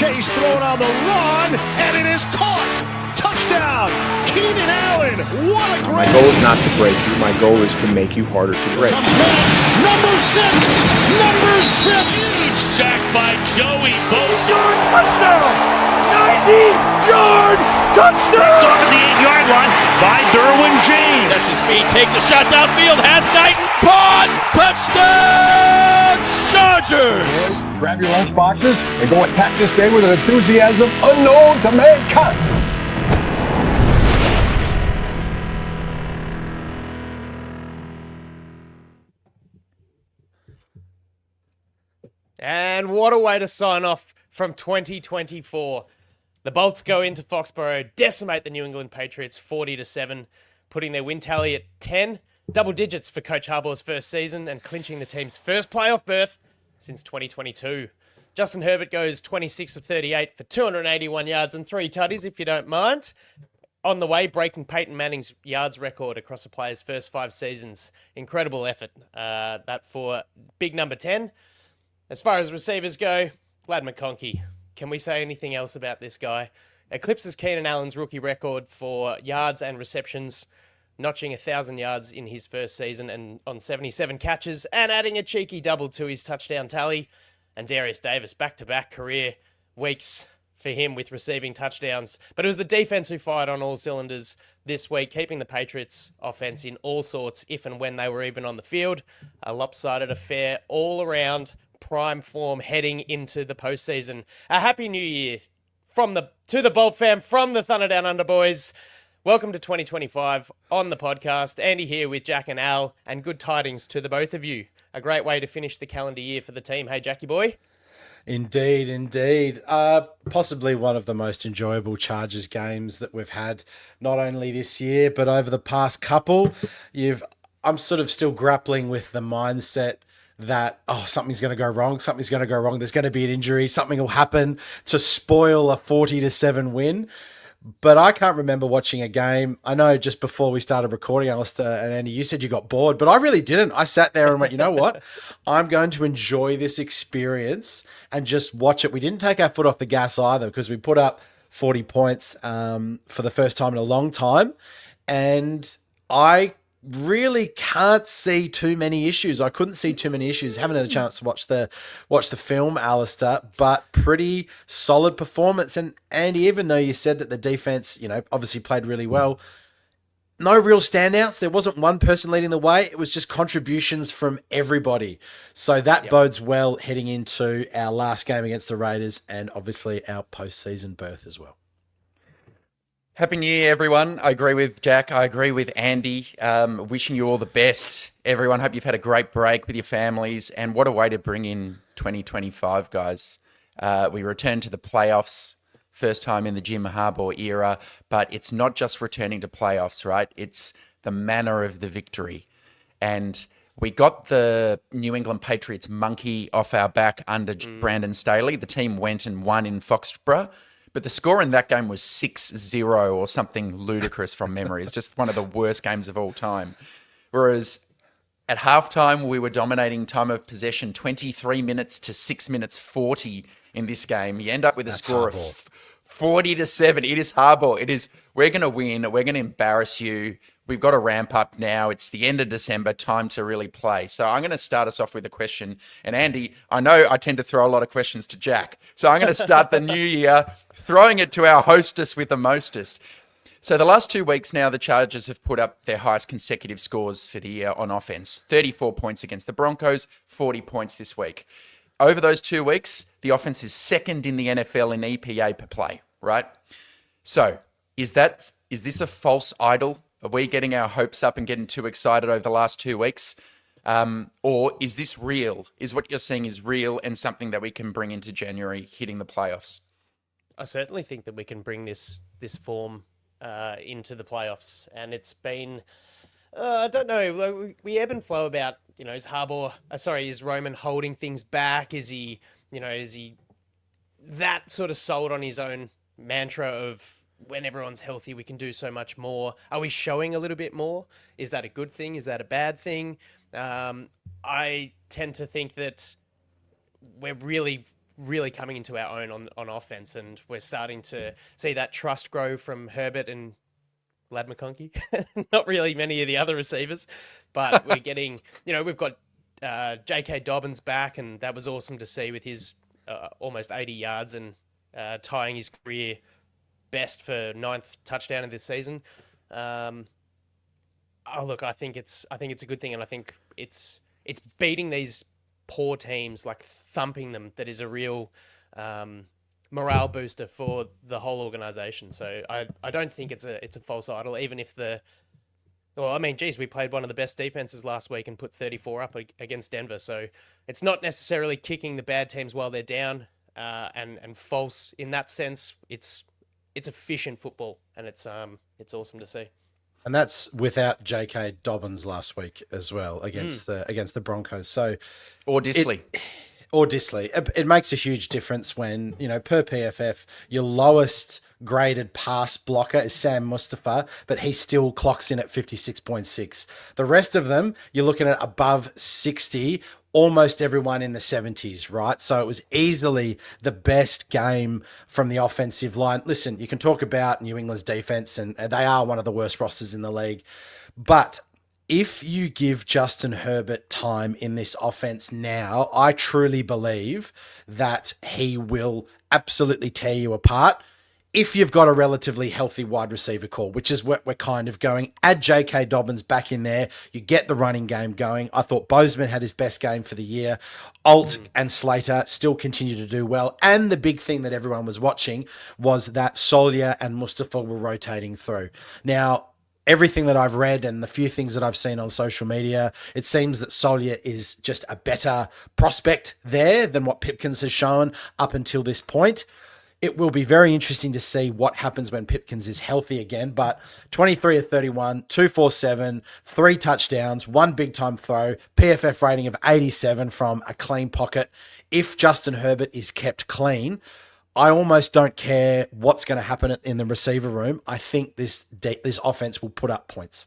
chase, thrown on the run, and it is caught. Touchdown, Keenan Allen. What a great... My goal is not to break you. My goal is to make you harder to break. Comes back, number 6. Huge sack by Joey Bosa. Touchdown! 90-yard touchdown! Off at the 8-yard line by Derwin James. Sets his speed, takes a shot downfield, has Knighton caught! Touchdown! Chargers! Boys, grab your lunch boxes and go attack this game with an enthusiasm unknown to mankind. And what a way to sign off from 2024. The Bolts go into Foxborough, decimate the New England Patriots 40-7, putting their win tally at 10, double digits for Coach Harbaugh's first season and clinching the team's first playoff berth since 2022. Justin Herbert goes 26 of 38 for 281 yards and 3 tutties, if you don't mind. On the way, breaking Peyton Manning's yards record across a player's first 5 seasons. Incredible effort. That for big number 10. As far as receivers go, Glad McConkey. Can we say anything else about this guy? Eclipses Keenan Allen's rookie record for yards and receptions, notching 1,000 yards in his first season and on 77 catches, and adding a cheeky double to his touchdown tally. And Darius Davis, back-to-back career weeks for him with receiving touchdowns. But it was the defense who fired on all cylinders this week, keeping the Patriots' offense in all sorts if and when they were even on the field. A lopsided affair all around, prime form heading into the postseason. A happy new year to the BoltFam from the Thunder Down Under boys. Welcome to 2025 on the podcast. Andy here with Jack and Al, and good tidings to the both of you. A great way to finish the calendar year for the team. Hey, Jackie boy. Indeed. Possibly one of the most enjoyable Chargers games that we've had, not only this year, but over the past couple. I'm sort of still grappling with the mindset that, something's going to go wrong. There's going to be an injury. Something will happen to spoil a 40-7 win. But I can't remember watching a game. I know just before we started recording, Alistair and Andy, you said you got bored, but I really didn't. I sat there and went, you know what? I'm going to enjoy this experience and just watch it. We didn't take our foot off the gas either, because we put up 40 points for the first time in a long time. And I really can't see too many issues. I couldn't see too many issues. Haven't had a chance to watch the film, Alistair, but pretty solid performance. And Andy, even though you said that the defense, obviously played really well, no real standouts. There wasn't one person leading the way. It was just contributions from everybody. So that bodes well heading into our last game against the Raiders and obviously our postseason berth as well. Happy New Year, everyone. I agree with Jack. I agree with Andy. Wishing you all the best, everyone. Hope you've had a great break with your families. And what a way to bring in 2025, guys. We return to the playoffs, first time in the Jim Harbaugh era. But it's not just returning to playoffs, right? It's the manner of the victory. And we got the New England Patriots monkey off our back under Brandon Staley. The team went and won in Foxborough. But the score in that game was 6-0 or something ludicrous from memory. It's just one of the worst games of all time. Whereas at halftime, we were dominating time of possession 23 minutes to 6 minutes 40 in this game. You end up with a score of 40-7. It is Harbaugh. We're going to win. We're going to embarrass you. We've got to ramp up now. It's the end of December, time to really play. So I'm going to start us off with a question. And Andy, I know I tend to throw a lot of questions to Jack. So I'm going to start the new year throwing it to our hostess with the mostest. So the last 2 weeks now, the Chargers have put up their highest consecutive scores for the year on offense. 34 points against the Broncos, 40 points this week. Over those 2 weeks, the offense is second in the NFL in EPA per play, right? So is this a false idol? Are we getting our hopes up and getting too excited over the last 2 weeks? Or is this real? Is what you're saying is real and something that we can bring into January, hitting the playoffs? I certainly think that we can bring this form into the playoffs. And it's been, I don't know, we ebb and flow about, is Roman holding things back? Is he that sort of sold on his own mantra of, when everyone's healthy, we can do so much more? Are we showing a little bit more? Is that a good thing? Is that a bad thing? I tend to think that we're really really coming into our own on offense, and we're starting to see that trust grow from Herbert and Lad McConkey. Not really many of the other receivers, but we're getting, we've got J.K. Dobbins back, and that was awesome to see with his almost 80 yards and tying his career best for 9th touchdown of this season. Look, I think it's a good thing, and I think it's beating these poor teams, like thumping them, that is a real morale booster for the whole organization. So I don't think it's a false idol, even if we played one of the best defenses last week and put 34 up against Denver. So it's not necessarily kicking the bad teams while they're down, and false in that sense. It's efficient football, and it's awesome to see. And that's without J.K. Dobbins last week as well against the Broncos. So, or Disley. It makes a huge difference when, per PFF, your lowest graded pass blocker is Sam Mustafa, but he still clocks in at 56.6. The rest of them, you're looking at above 60, almost everyone in the 70s, right? So it was easily the best game from the offensive line. Listen, you can talk about New England's defense, and they are one of the worst rosters in the league. But if you give Justin Herbert time in this offense now, I truly believe that he will absolutely tear you apart. If you've got a relatively healthy wide receiver core, which is what we're kind of going, add J.K. Dobbins back in there, you get the running game going. I thought Bozeman had his best game for the year. Alt and Slater still continue to do well. And the big thing that everyone was watching was that Solier and Mustafa were rotating through. Now, everything that I've read and the few things that I've seen on social media, it seems that Solier is just a better prospect there than what Pipkins has shown up until this point. It will be very interesting to see what happens when Pipkins is healthy again, but 23 of 31, 247, 3 touchdowns, 1 big-time throw, PFF rating of 87 from a clean pocket. If Justin Herbert is kept clean, I almost don't care what's going to happen in the receiver room. I think this offense will put up points.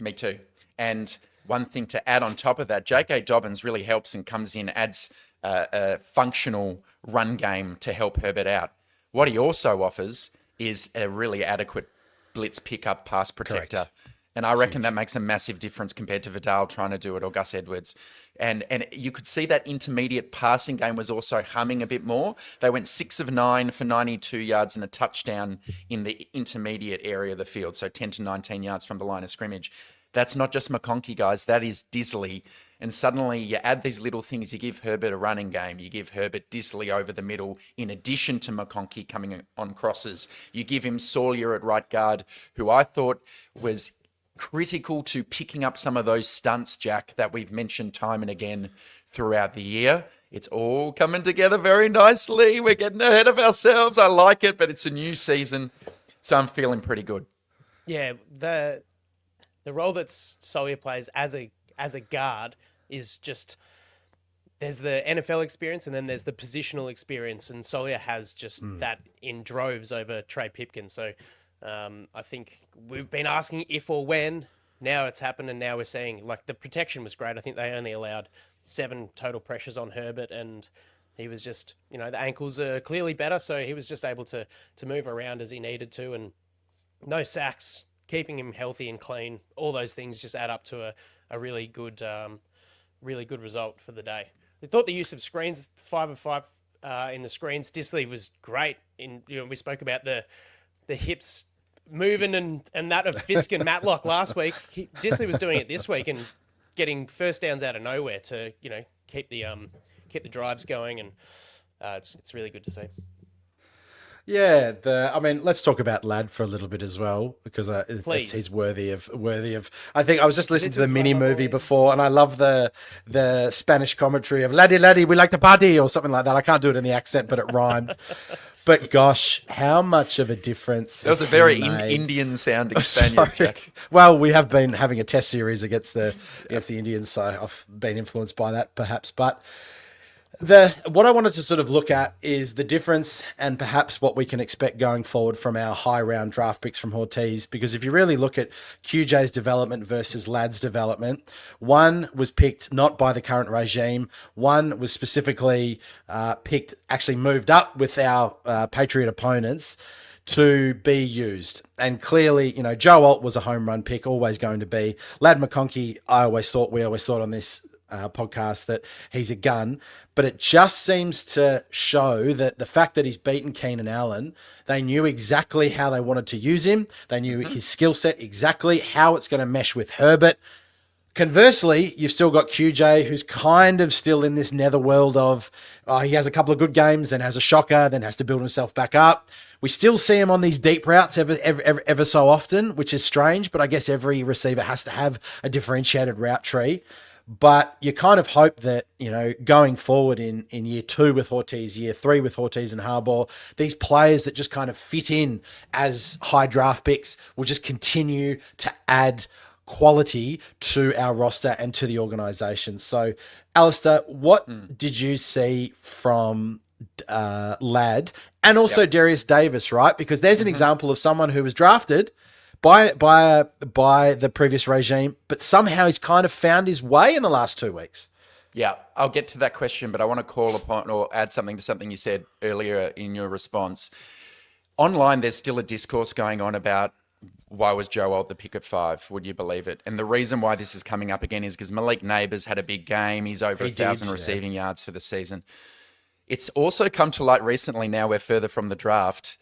Me too. And one thing to add on top of that, J.K. Dobbins really helps and comes in, adds a functional run game to help Herbert out. What he also offers is a really adequate blitz pickup pass protector. Correct. And I reckon that makes a massive difference compared to Vidal trying to do it or Gus Edwards. And you could see that intermediate passing game was also humming a bit more. They went 6 of 9 for 92 yards and a touchdown in the intermediate area of the field. So 10 to 19 yards from the line of scrimmage. That's not just McConkey, guys. That is Disley. And suddenly you add these little things. You give Herbert a running game. You give Herbert Disley over the middle in addition to McConkey coming on crosses. You give him Solier at right guard, who I thought was critical to picking up some of those stunts, Jack, that we've mentioned time and again throughout the year. It's all coming together very nicely. We're getting ahead of ourselves. I like it, but it's a new season, so I'm feeling pretty good. Yeah, the role that Solier plays as a guard is just, there's the NFL experience and then there's the positional experience, and Solier has just that in droves over Trey Pipkins. So I think we've been asking if or when. Now it's happened, and now we're seeing, like, the protection was great. I think they only allowed 7 total pressures on Herbert, and he was just, the ankles are clearly better, so he was just able to move around as he needed to, and no sacks, keeping him healthy and clean. All those things just add up to a really good result for the day. I thought the use of screens, 5 of 5 in the screens. Disley was great. We spoke about the hips moving and that of Fisk and Matlock last week. Disley was doing it this week and getting first downs out of nowhere to keep the drives going, and it's really good to see. Yeah, let's talk about Ladd for a little bit as well, because he's worthy of. I think I was just listening to the mini movie before, and I love the Spanish commentary of "Laddie, laddie, we like to party" or something like that. I can't do it in the accent, but it rhymed. But gosh, how much of a difference! That was a very Indian sounding Spaniard. Well, we have been having a test series against the Indians, so I've been influenced by that, perhaps. But What I wanted to sort of look at is the difference and perhaps what we can expect going forward from our high round draft picks from Ortiz. Because if you really look at QJ's development versus Ladd's development, one was picked not by the current regime. One was specifically picked, actually moved up with our Patriot opponents to be used. And clearly, Joe Alt was a home run pick, always going to be. Ladd McConkey, we always thought on this podcast that he's a gun, but it just seems to show that the fact that he's beaten Keenan Allen, they knew exactly how they wanted to use him. They knew his skill set, exactly how it's going to mesh with Herbert. Conversely, you've still got QJ, who's kind of still in this netherworld of he has a couple of good games, then has a shocker, then has to build himself back up. We still see him on these deep routes ever so often, which is strange, but I guess every receiver has to have a differentiated route tree. But you kind of hope that, going forward in year 2 with Ortiz, year 3 with Ortiz and Harbaugh, these players that just kind of fit in as high draft picks will just continue to add quality to our roster and to the organization. So, Alistair, what did you see from Ladd and also Darius Davis, right? Because there's an example of someone who was drafted by the previous regime, but somehow he's kind of found his way in the last 2 weeks. Yeah, I'll get to that question, but I want to call upon or add something to something you said earlier in your response. Online, there's still a discourse going on about why was Joe Alt the pick at 5? Would you believe it? And the reason why this is coming up again is because Malik Neighbours had a big game. He's over 1,000 receiving yards for the season. It's also come to light recently, now we're further from the draft.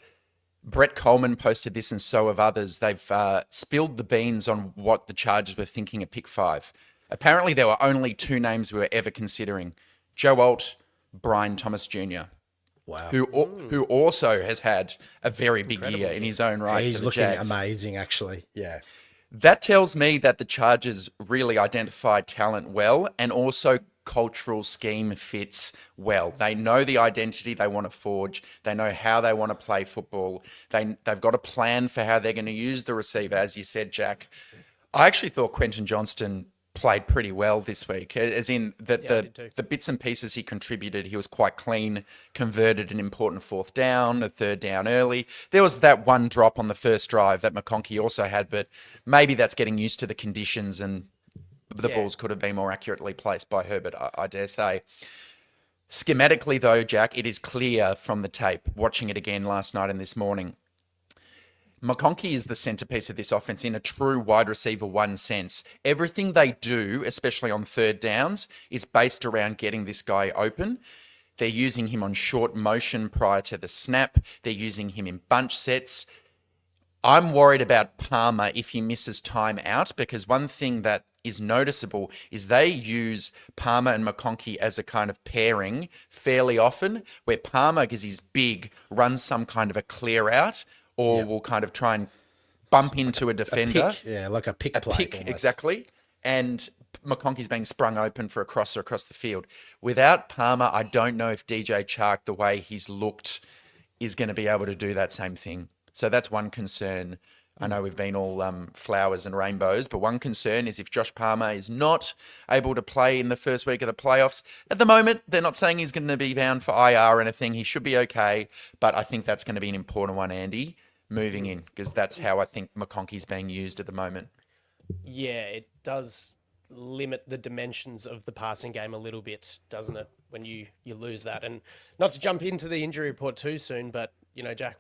Brett Coleman posted this and so have others. They've spilled the beans on what the Chargers were thinking at pick 5. Apparently, there were only 2 names we were ever considering. Joe Alt, Brian Thomas Jr., wow, who also has had a very big year in his own right. He's for the looking Jags. amazing, actually. Yeah. That tells me that the Chargers really identify talent well and also cultural scheme fits well. They know the identity they want to forge. They know how they want to play football. They've got a plan for how they're going to use the receiver, as you said, Jack. I actually thought Quentin Johnston played pretty well this week, as in the bits and pieces he contributed. He was quite clean, converted an important 4th down, a 3rd down early. There was that one drop on the first drive that McConkey also had, but maybe that's getting used to the conditions and the balls could have been more accurately placed by Herbert, I dare say. Schematically, though, Jack, it is clear from the tape, watching it again last night and this morning, McConkey is the centerpiece of this offense in a true wide receiver 1 sense. Everything they do, especially on 3rd downs, is based around getting this guy open. They're using him on short motion prior to the snap. They're using him in bunch sets. I'm worried about Palmer if he misses time out, because one thing that is noticeable is they use Palmer and McConkey as a kind of pairing fairly often, where Palmer, because he's big, runs some kind of a clear out or will kind of try and bump into a defender. Like a pick play. Almost. Exactly. And McConkey's being sprung open for a crosser across the field. Without Palmer, I don't know if DJ Chark, the way he's looked, is going to be able to do that same thing. So that's one concern. I know we've been all flowers and rainbows, but one concern is if Josh Palmer is not able to play in the first week of the playoffs. At the moment, they're not saying he's going to be bound for IR or anything. He should be okay, but I think that's going to be an important one, Andy, moving in, because that's how I think McConkey's being used at the moment. Yeah, it does limit the dimensions of the passing game a little bit, doesn't it, when you lose that? And not to jump into the injury report too soon, but, Jack,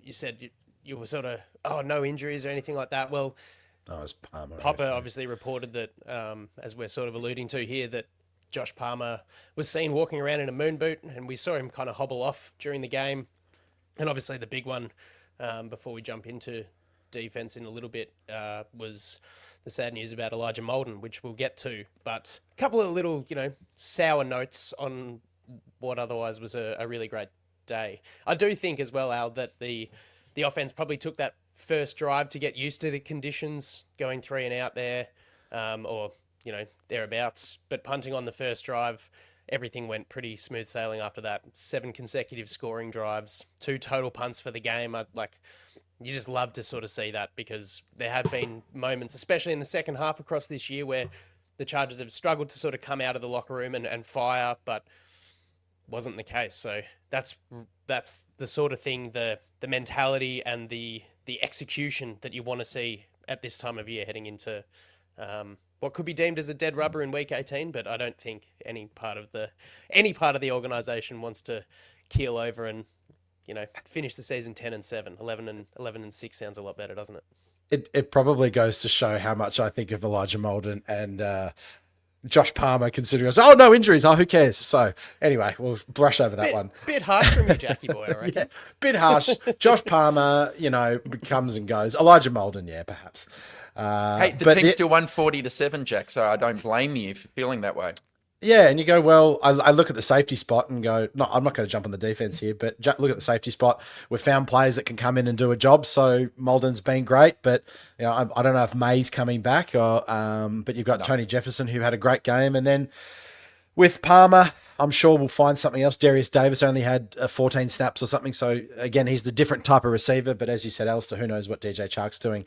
you said you were sort of, no injuries or anything like that. Well, it's Palmer. Popper obviously reported that, as we're sort of alluding to here, that Josh Palmer was seen walking around in a moon boot, and we saw him kind of hobble off during the game. And obviously the big one, before we jump into defense in a little bit, was the sad news about Elijah Molden, which we'll get to. But a couple of little, sour notes on what otherwise was a really great day. I do think as well, Al, that the offense probably took that first drive to get used to the conditions, going 3 and out there, or, thereabouts. But punting on the first drive, everything went pretty smooth sailing after that. 7 consecutive scoring drives, 2 total punts for the game. You just love to sort of see that, because there have been moments, especially in the second half across this year, where the Chargers have struggled to sort of come out of the locker room and fire, but wasn't the case. So that's the sort of thing, the mentality and the execution that you want to see at this time of year, heading into what could be deemed as a dead rubber in week 18. But I don't think any part of the organisation wants to keel over and finish the season 10-7. 11-6 sounds a lot better, doesn't it? It probably goes to show how much I think of Elijah Molden and Josh Palmer, considering us. Oh, no injuries. Oh, who cares? So anyway, we'll brush over that one. Bit harsh from you, Jackie boy, I reckon. Yeah, bit harsh. Josh Palmer, comes and goes. Elijah Molden, yeah, perhaps. Hey, the team still won 40-7, Jack, so I don't blame you for feeling that way. Yeah, and you go, well, I look at the safety spot and go, no, I'm not going to jump on the defense here, but look at the safety spot. We've found players that can come in and do a job, so Molden's been great, but I don't know if May's coming back, or but you've got Tony Jefferson, who had a great game, and then with Palmer, I'm sure we'll find something else. Darius Davis only had 14 snaps or something, so again, he's the different type of receiver, but as you said, Alistair, who knows what DJ Chark's doing.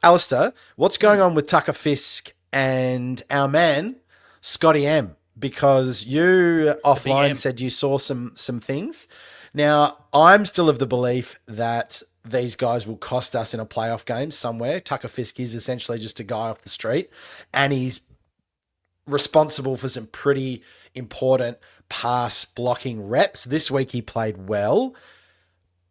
Alistair, what's going on with Tucker Fisk and our man, Scotty M? Because you offline said you saw some things. Now, I'm still of the belief that these guys will cost us in a playoff game somewhere. Tucker Fisk is essentially just a guy off the street, and he's responsible for some pretty important pass blocking reps. This week he played well,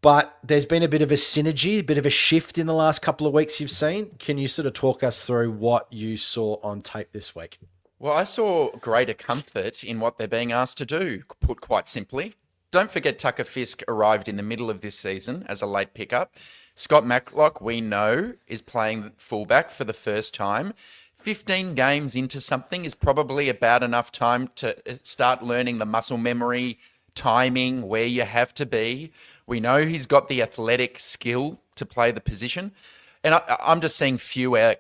but there's been a bit of a synergy, a bit of a shift in the last couple of weeks you've seen. Can you sort of talk us through what you saw on tape this week? Well, I saw greater comfort in what they're being asked to do, put quite simply. Don't forget Tucker Fisk arrived in the middle of this season as a late pickup. Scott Matlock, we know, is playing fullback for the first time. 15 games into something is probably about enough time to start learning the muscle memory, timing, where you have to be. We know he's got the athletic skill to play the position. And I'm just seeing fewer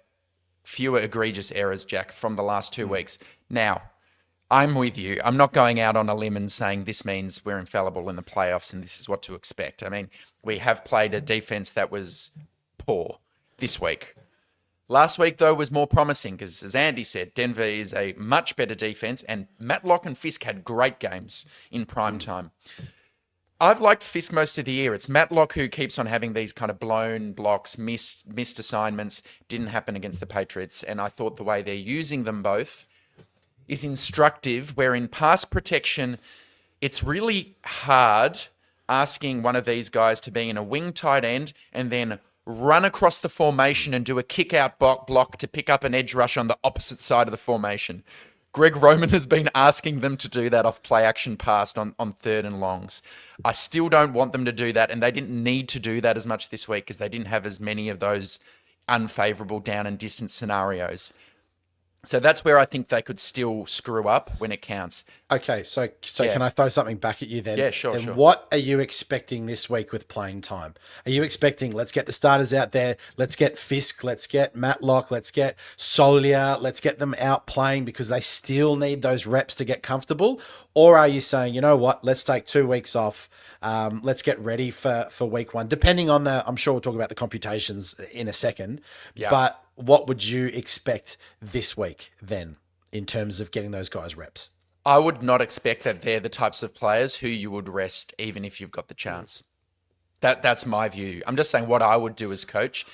egregious errors, Jack, from the last 2 weeks. Now, I'm with you. I'm not going out on a limb and saying this means we're infallible in the playoffs and this is what to expect. I mean, we have played a defense that was poor this week. Last week, though, was more promising because, as Andy said, Denver is a much better defense, and Matlock and Fisk had great games in prime time. I've liked Fisk most of the year. It's Matlock who keeps on having these kind of blown blocks, missed assignments. Didn't happen against the Patriots. And I thought the way they're using them both is instructive, where in pass protection, it's really hard asking one of these guys to be in a wing tight end and then run across the formation and do a kick-out block to pick up an edge rush on the opposite side of the formation. Greg Roman has been asking them to do that off play action pass on third and longs. I still don't want them to do that, and they didn't need to do that as much this week because they didn't have as many of those unfavourable down and distance scenarios. So that's where I think they could still screw up when it counts. Okay, so yeah. Can I throw something back at you then? Yeah, sure. What are you expecting this week with playing time? Are you expecting, let's get the starters out there, let's get Fisk, let's get Matlock, let's get Solia, let's get them out playing because they still need those reps to get comfortable? Or are you saying, you know what, let's take 2 weeks off, let's get ready for week one, depending on I'm sure we'll talk about the computations in a second, but what would you expect this week then in terms of getting those guys reps? I would not expect that they're the types of players who you would rest even if you've got the chance. That's my view. I'm just saying what I would do as coach.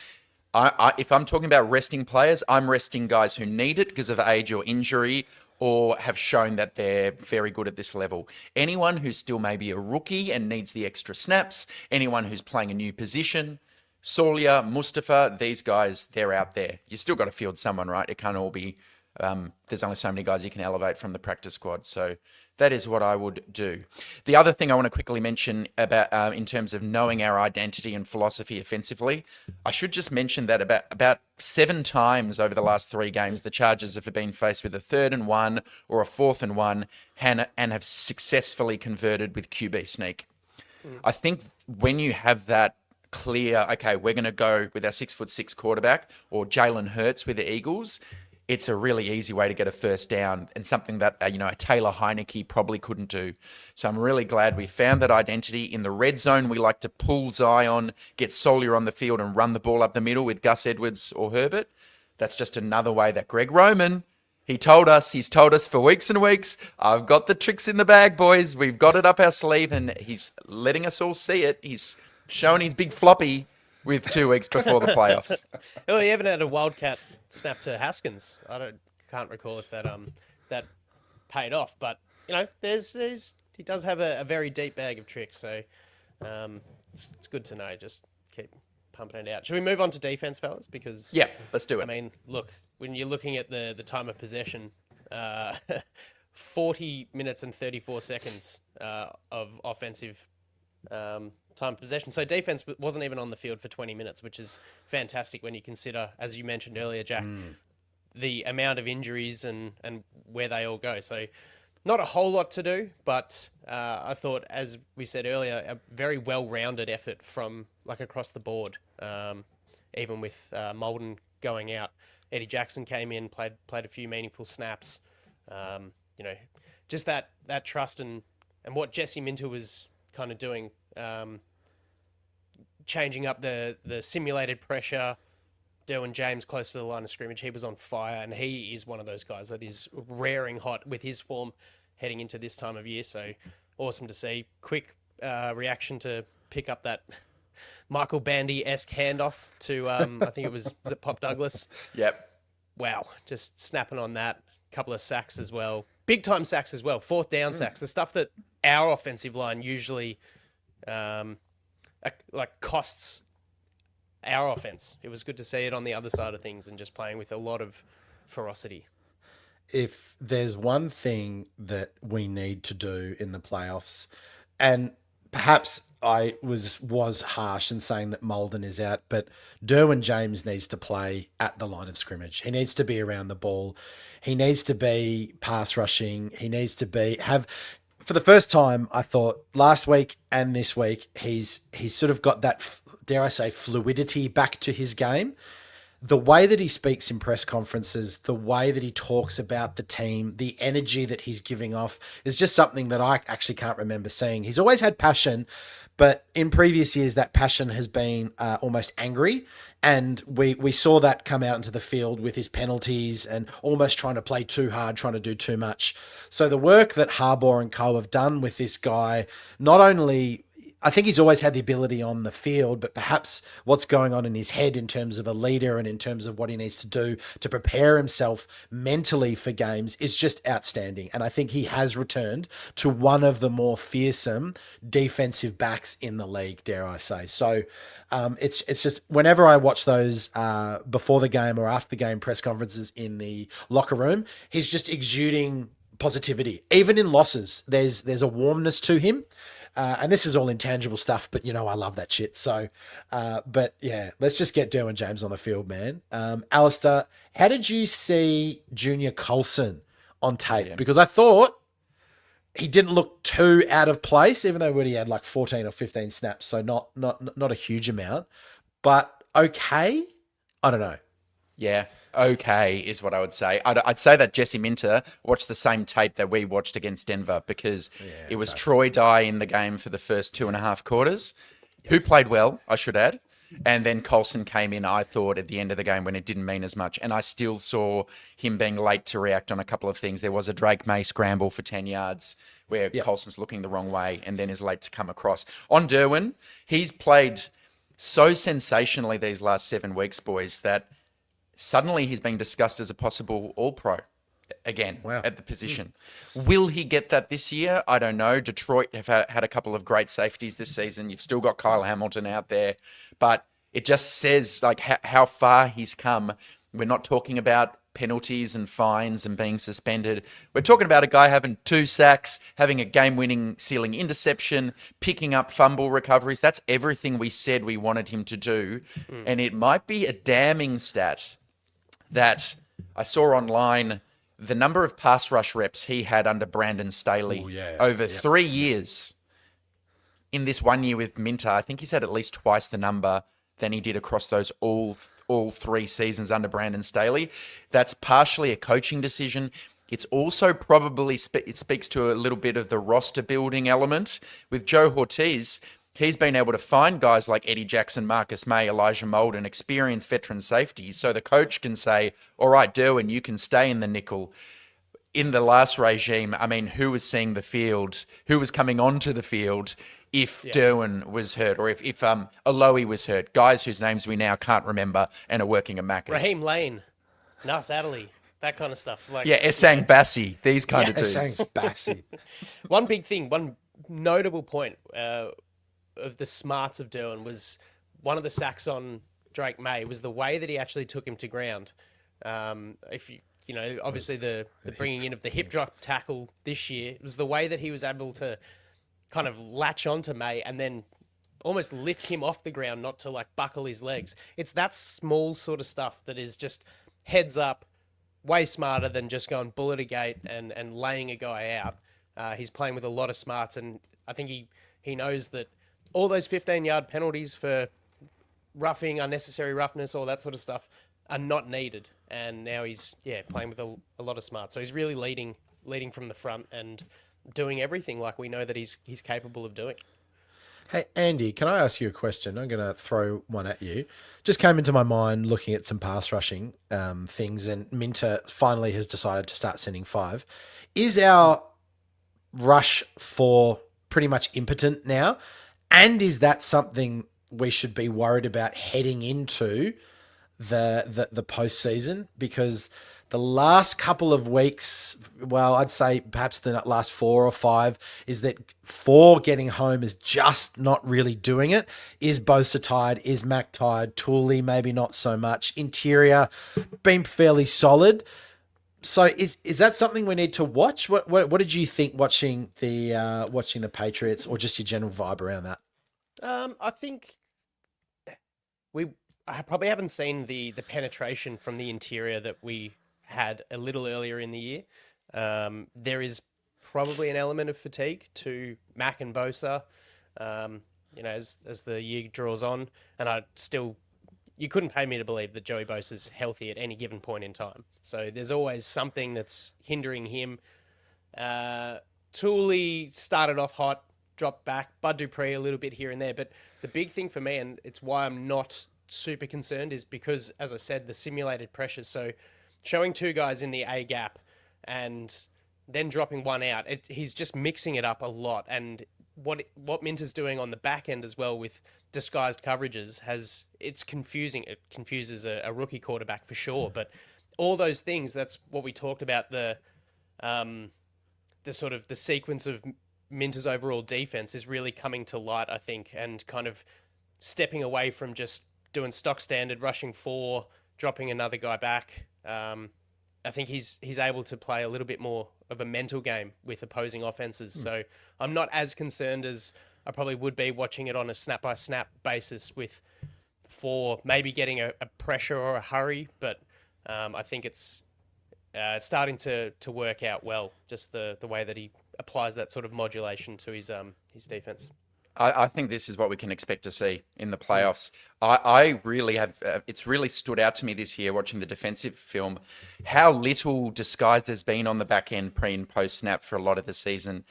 If I'm talking about resting players, I'm resting guys who need it because of age or injury or have shown that they're very good at this level. Anyone who's still maybe a rookie and needs the extra snaps, anyone who's playing a new position, Solia, Mustafa, these guys, they're out there. You still got to field someone, right? It can't all be, there's only so many guys you can elevate from the practice squad. So that is what I would do. The other thing I want to quickly mention about in terms of knowing our identity and philosophy offensively, I should just mention that about 7 times over the last 3 games, the Chargers have been faced with a 3rd and 1 or a 4th and 1 and have successfully converted with QB sneak. I think when you have that clear, okay, we're going to go with our 6'6" quarterback or Jalen Hurts with the Eagles, it's a really easy way to get a first down and something that, a Taylor Heineke probably couldn't do. So I'm really glad we found that identity. In the red zone, we like to pull Zion, get Solia on the field and run the ball up the middle with Gus Edwards or Herbert. That's just another way that Greg Roman He's told us for weeks and weeks, I've got the tricks in the bag, boys. We've got it up our sleeve, and he's letting us all see it. He's showing his big floppy with 2 weeks before the playoffs. Oh, he even had a wildcat snap to Haskins. Can't recall if that paid off, but he does have a very deep bag of tricks, so it's good to know. Just keep pumping it out. Should we move on to defense, fellas? Because yeah, let's do it. I mean, look, when you're looking at the time of possession, 40 minutes and 34 seconds of offensive time of possession. So defense wasn't even on the field for 20 minutes, which is fantastic when you consider, as you mentioned earlier, Jack, the amount of injuries and where they all go. So not a whole lot to do, but I thought, as we said earlier, a very well-rounded effort from across the board. Even with Molden going out, Eddie Jackson came in, played a few meaningful snaps. Just that trust and what Jesse Minter was kind of doing, changing up the simulated pressure. Derwin James close to the line of scrimmage, he was on fire, and he is one of those guys that is raring hot with his form heading into this time of year. So awesome to see. Quick reaction to pick up that Michael Bandy-esque handoff to, I think it was it Pop Douglas? Yep. Wow, just snapping on that. Couple of sacks as well. Big time sacks as well. 4th down sacks. The stuff that our offensive line usually costs our offense. It was good to see it on the other side of things and just playing with a lot of ferocity. If there's one thing that we need to do in the playoffs, and perhaps I was harsh in saying that Molden is out, but Derwin James needs to play at the line of scrimmage. He needs to be around the ball. He needs to be pass rushing. He needs to have, for the first time, I thought last week and this week, he's sort of got that, dare I say, fluidity back to his game. The way that he speaks in press conferences, the way that he talks about the team, the energy that he's giving off is just something that I actually can't remember seeing. He's always had passion, but in previous years, that passion has been almost angry. And we saw that come out into the field with his penalties and almost trying to play too hard, trying to do too much. So the work that Harbaugh and co have done with this guy, not only, I think he's always had the ability on the field, but perhaps what's going on in his head in terms of a leader and in terms of what he needs to do to prepare himself mentally for games is just outstanding. And I think he has returned to one of the more fearsome defensive backs in the league, dare I say. So it's just whenever I watch those before the game or after the game press conferences in the locker room, he's just exuding positivity. Even in losses, there's a warmness to him. And this is all intangible stuff, but I love that shit. So, but yeah, let's just get Derwin James on the field, man. Alistair, how did you see Junior Colson on tape? Yeah. Because I thought he didn't look too out of place, even though he had 14 or 15 snaps, so not a huge amount, but okay. I don't know. Yeah, okay is what I would say. I'd say that Jesse Minter watched the same tape that we watched against Denver because it was Troy Dye in the game for the first 2.5 quarters, who played well, I should add. And then Colson came in, I thought, at the end of the game when it didn't mean as much. And I still saw him being late to react on a couple of things. There was a Drake May scramble for 10 yards where Colson's looking the wrong way and then is late to come across. On Derwin, he's played so sensationally these last 7 weeks, boys, that suddenly he's being discussed as a possible All-Pro again at the position. Will he get that this year? I don't know. Detroit have had a couple of great safeties this season. You've still got Kyle Hamilton out there. But it just says how far he's come. We're not talking about penalties and fines and being suspended. We're talking about a guy having 2 sacks, having a game-winning ceiling interception, picking up fumble recoveries. That's everything we said we wanted him to do. And it might be a damning stat that I saw online, the number of pass rush reps he had under Brandon Staley over 3 years. In this 1 year with Minter, I think he's had at least twice the number than he did across those all 3 seasons under Brandon Staley. That's partially a coaching decision. It's also probably, it speaks to a little bit of the roster building element. With Joe Ortiz, he's been able to find guys like Eddie Jackson, Marcus May, Elijah Molden, experienced veteran safeties, so the coach can say, all right, Derwin, you can stay in the nickel. In the last regime, I mean, who was seeing the field, who was coming onto the field if Derwin was hurt or if Alohi was hurt, guys whose names we now can't remember and are working at Macca's. Raheem Lane, Nas Adderley, that kind of stuff. Like, Essang Bassi, these kind of dudes. Essang Bassi. One big thing, one notable point of the smarts of Derwin was one of the sacks on Drake May was the way that he actually took him to ground. If you know, obviously the bringing in of the hip drop tackle this year, it was the way that he was able to kind of latch onto May and then almost lift him off the ground, not to like buckle his legs. It's that small sort of stuff that is just heads up, way smarter than just going bullet a gate and laying a guy out. He's playing with a lot of smarts, and I think he knows that all those 15-yard penalties for roughing, unnecessary roughness, all that sort of stuff are not needed. And now he's playing with a lot of smarts. So he's really leading from the front and doing everything like we know that he's capable of doing. Hey, Andy, can I ask you a question? I'm going to throw one at you. Just came into my mind looking at some pass rushing things, and Minter finally has decided to start sending 5. Is our rush 4 pretty much impotent now? And is that something we should be worried about heading into the postseason? Because the last couple of weeks, well, I'd say perhaps the last 4 or 5, is that 4 getting home is just not really doing it. Is Bosa tired? Is Mac tired? Tooley maybe not so much. Interior been fairly solid. So is that something we need to watch? What did you think watching the Patriots, or just your general vibe around that? I think I probably haven't seen the penetration from the interior that we had a little earlier in the year. There is probably an element of fatigue to Mac and Bosa, as the year draws on. And you couldn't pay me to believe that Joey Bosa's healthy at any given point in time. So there's always something that's hindering him. Tooley started off hot, dropped back. Bud Dupree a little bit here and there. But the big thing for me, and it's why I'm not super concerned, is because, as I said, the simulated pressure. So showing 2 guys in the A gap and then dropping one out, he's just mixing it up a lot. And what Minter's doing on the back end as well with disguised coverages it's confusing. It confuses a rookie quarterback for sure. But all those things, that's what we talked about, the sort of the sequence of Minter's overall defense is really coming to light, I think, and kind of stepping away from just doing stock standard, rushing 4, dropping another guy back. I think he's able to play a little bit more of a mental game with opposing offenses. So I'm not as concerned as I probably would be watching it on a snap-by-snap basis with 4 maybe getting a pressure or a hurry. But I think it's starting to work out well, just the way that he applies that sort of modulation to his defense. I think this is what we can expect to see in the playoffs. I really have, it's really stood out to me this year watching the defensive film, how little disguise there's been on the back end pre and post snap for a lot of the season.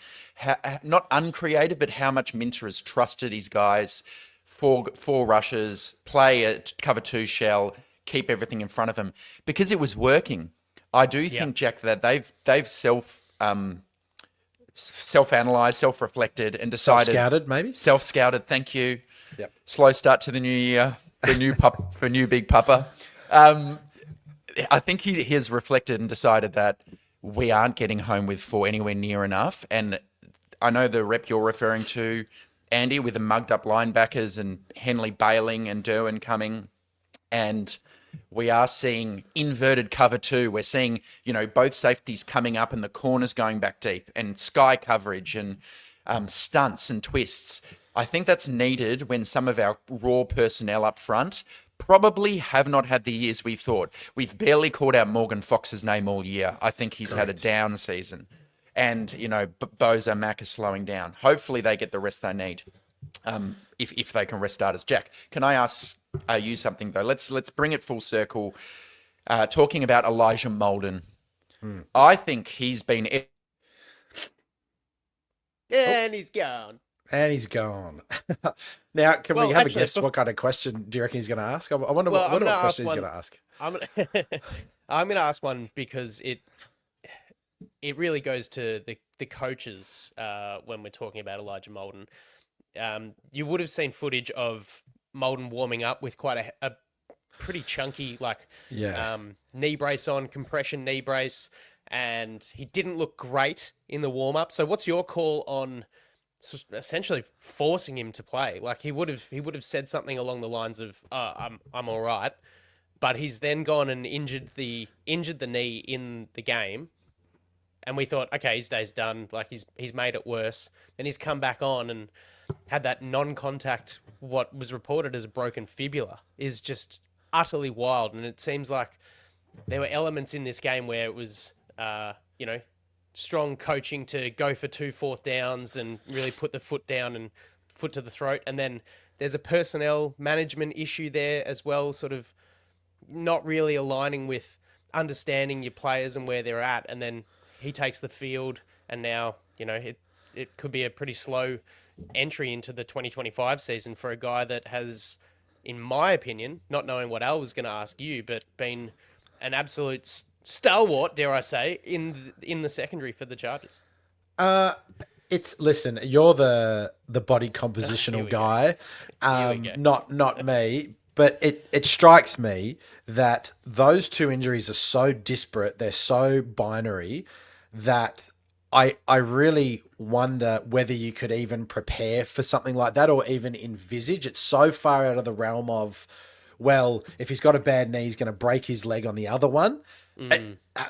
Not uncreative, but how much Minter has trusted his guys, four rushes, play a cover 2 shell, keep everything in front of him, because it was working. I do think, Jack, that they've self-analyzed, self-reflected, and decided... Self-scouted, maybe? Self-scouted, thank you. Yep. Slow start to the new year for new big pupper. I think he has reflected and decided that we aren't getting home with 4 anywhere near enough. And I know the rep you're referring to, Andy, with the mugged-up linebackers and Henley bailing and Derwin coming, and... we are seeing inverted cover 2. We're seeing, both safeties coming up and the corners going back deep, and sky coverage and stunts and twists. I think that's needed when some of our raw personnel up front probably have not had the years we thought. We've barely called out Morgan Fox's name all year. I think he's had a down season. And, Bosa, Mac is slowing down. Hopefully they get the rest they need. If they can rest starters. Jack, can I ask you something though? Let's bring it full circle. Talking about Elijah Molden, I think he's been. And he's gone. And he's gone. Now, can Well, we have actually, a guess what kind of question do you reckon he's going to ask? I wonder Well, what I'm gonna question ask he's going one- to ask. I'm gonna ask one because it really goes to the coaches when we're talking about Elijah Molden. You would have seen footage of Molden warming up with quite a pretty chunky knee brace on, compression knee brace, and he didn't look great in the warm up. So what's your call on essentially forcing him to play? Like he would have said something along the lines of I'm all right, but he's then gone and injured the knee in the game. And we thought, okay, his day's done. Like he's made it worse. Then he's come back on and had that non-contact, what was reported as a broken fibula, is just utterly wild. And it seems like there were elements in this game where it was, strong coaching to go for 2 4th downs and really put the foot down and foot to the throat. And then there's a personnel management issue there as well, sort of not really aligning with understanding your players and where they're at. And then he takes the field, and now, it could be a pretty slow entry into the 2025 season for a guy that has, in my opinion, not knowing what Al was going to ask you, but been an absolute stalwart, dare I say, in the secondary for the Chargers. Listen, you're the body compositional guy, not me. But it strikes me that those two injuries are so disparate, they're so binary, that I really wonder whether you could even prepare for something like that or even envisage. It's so far out of the realm of, well, if he's got a bad knee, he's going to break his leg on the other one.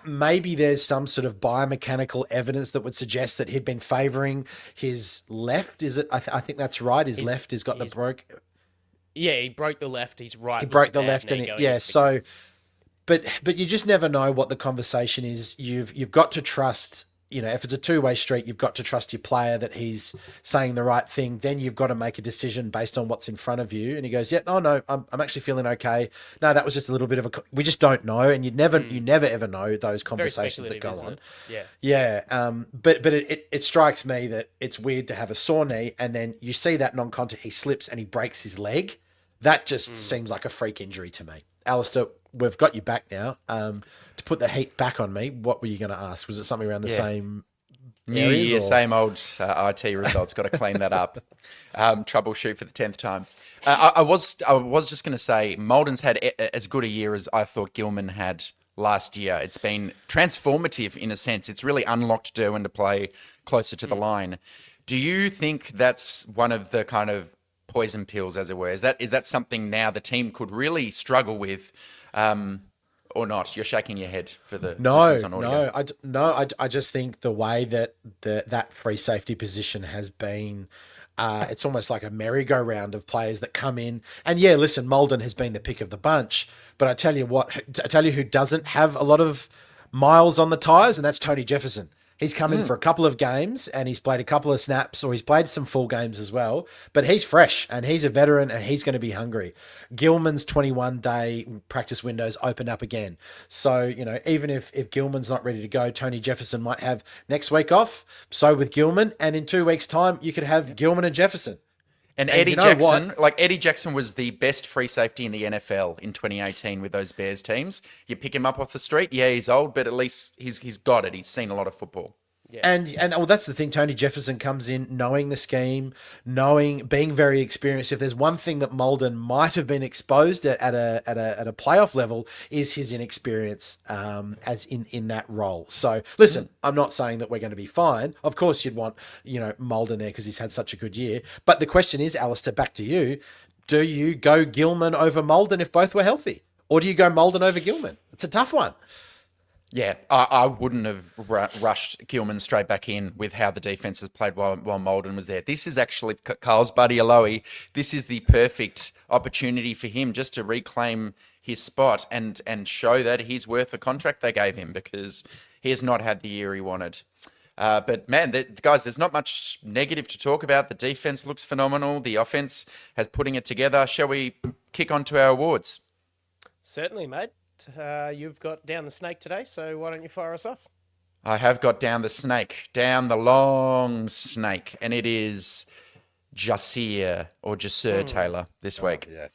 Maybe there's some sort of biomechanical evidence that would suggest that he'd been favouring his left. Is it? I think that's right. His left has got the broke. Yeah, he broke the left. He's right. He broke the left, and so. But you just never know what the conversation is. You've got to trust. If it's a two-way street, you've got to trust your player that he's saying the right thing. Then you've got to make a decision based on what's in front of you. And he goes, "Yeah, no, I'm actually feeling okay. No, that was just a little bit of we just don't know." And you never ever know those conversations that go on. Yeah. But it strikes me that it's weird to have a sore knee and then you see that non-contact, he slips and he breaks his leg. That just seems like a freak injury to me. Alistair, we've got you back now. To put the heat back on me, what were you going to ask? Was it something around the same New Year, same old IT results? Got to clean that up. Troubleshoot for the 10th time. I was just going to say, Molden's had as good a year as I thought Gilman had last year. It's been transformative in a sense. It's really unlocked Derwin to play closer to the line. Do you think that's one of the kind of poison pills, as it were? Is that something now the team could really struggle with? Or not? You're shaking your head for the listeners on audio. I just think the way that that free safety position has been, it's almost like a merry-go-round of players that come in. And yeah, listen, Molden has been the pick of the bunch, but I tell you who doesn't have a lot of miles on the tires, and that's Tony Jefferson. He's come in for a couple of games and he's played a couple of snaps, or he's played some full games as well, but he's fresh and he's a veteran and he's going to be hungry. Gilman's 21-day practice windows open up again. So, even if Gilman's not ready to go, Tony Jefferson might have next week off. So with Gilman, and in 2 weeks' time, you could have Gilman and Jefferson. And Eddie Jackson, Eddie Jackson was the best free safety in the NFL in 2018 with those Bears teams. You pick him up off the street, yeah, he's old, but at least he's got it. He's seen a lot of football. Yeah. And that's the thing. Tony Jefferson comes in knowing the scheme, being very experienced. If there's one thing that Molden might have been exposed at a playoff level, is his inexperience as in that role. So listen, I'm not saying that we're going to be fine. Of course, you'd want Molden there because he's had such a good year. But the question is, Alistair, back to you: do you go Gilman over Molden if both were healthy, or do you go Molden over Gilman? It's a tough one. Yeah, I wouldn't have rushed Gilman straight back in with how the defense has played while Molden was there. This is actually Carl's buddy Aloe. This is the perfect opportunity for him just to reclaim his spot and show that he's worth the contract they gave him, because he has not had the year he wanted. But man, guys, there's not much negative to talk about. The defense looks phenomenal. The offense has putting it together. Shall we kick on to our awards? Certainly, mate. You've got down the snake today, so why don't you fire us off? I have got down the snake, down the long snake, and it is Jasir or Jasir Taylor this week. Yeah.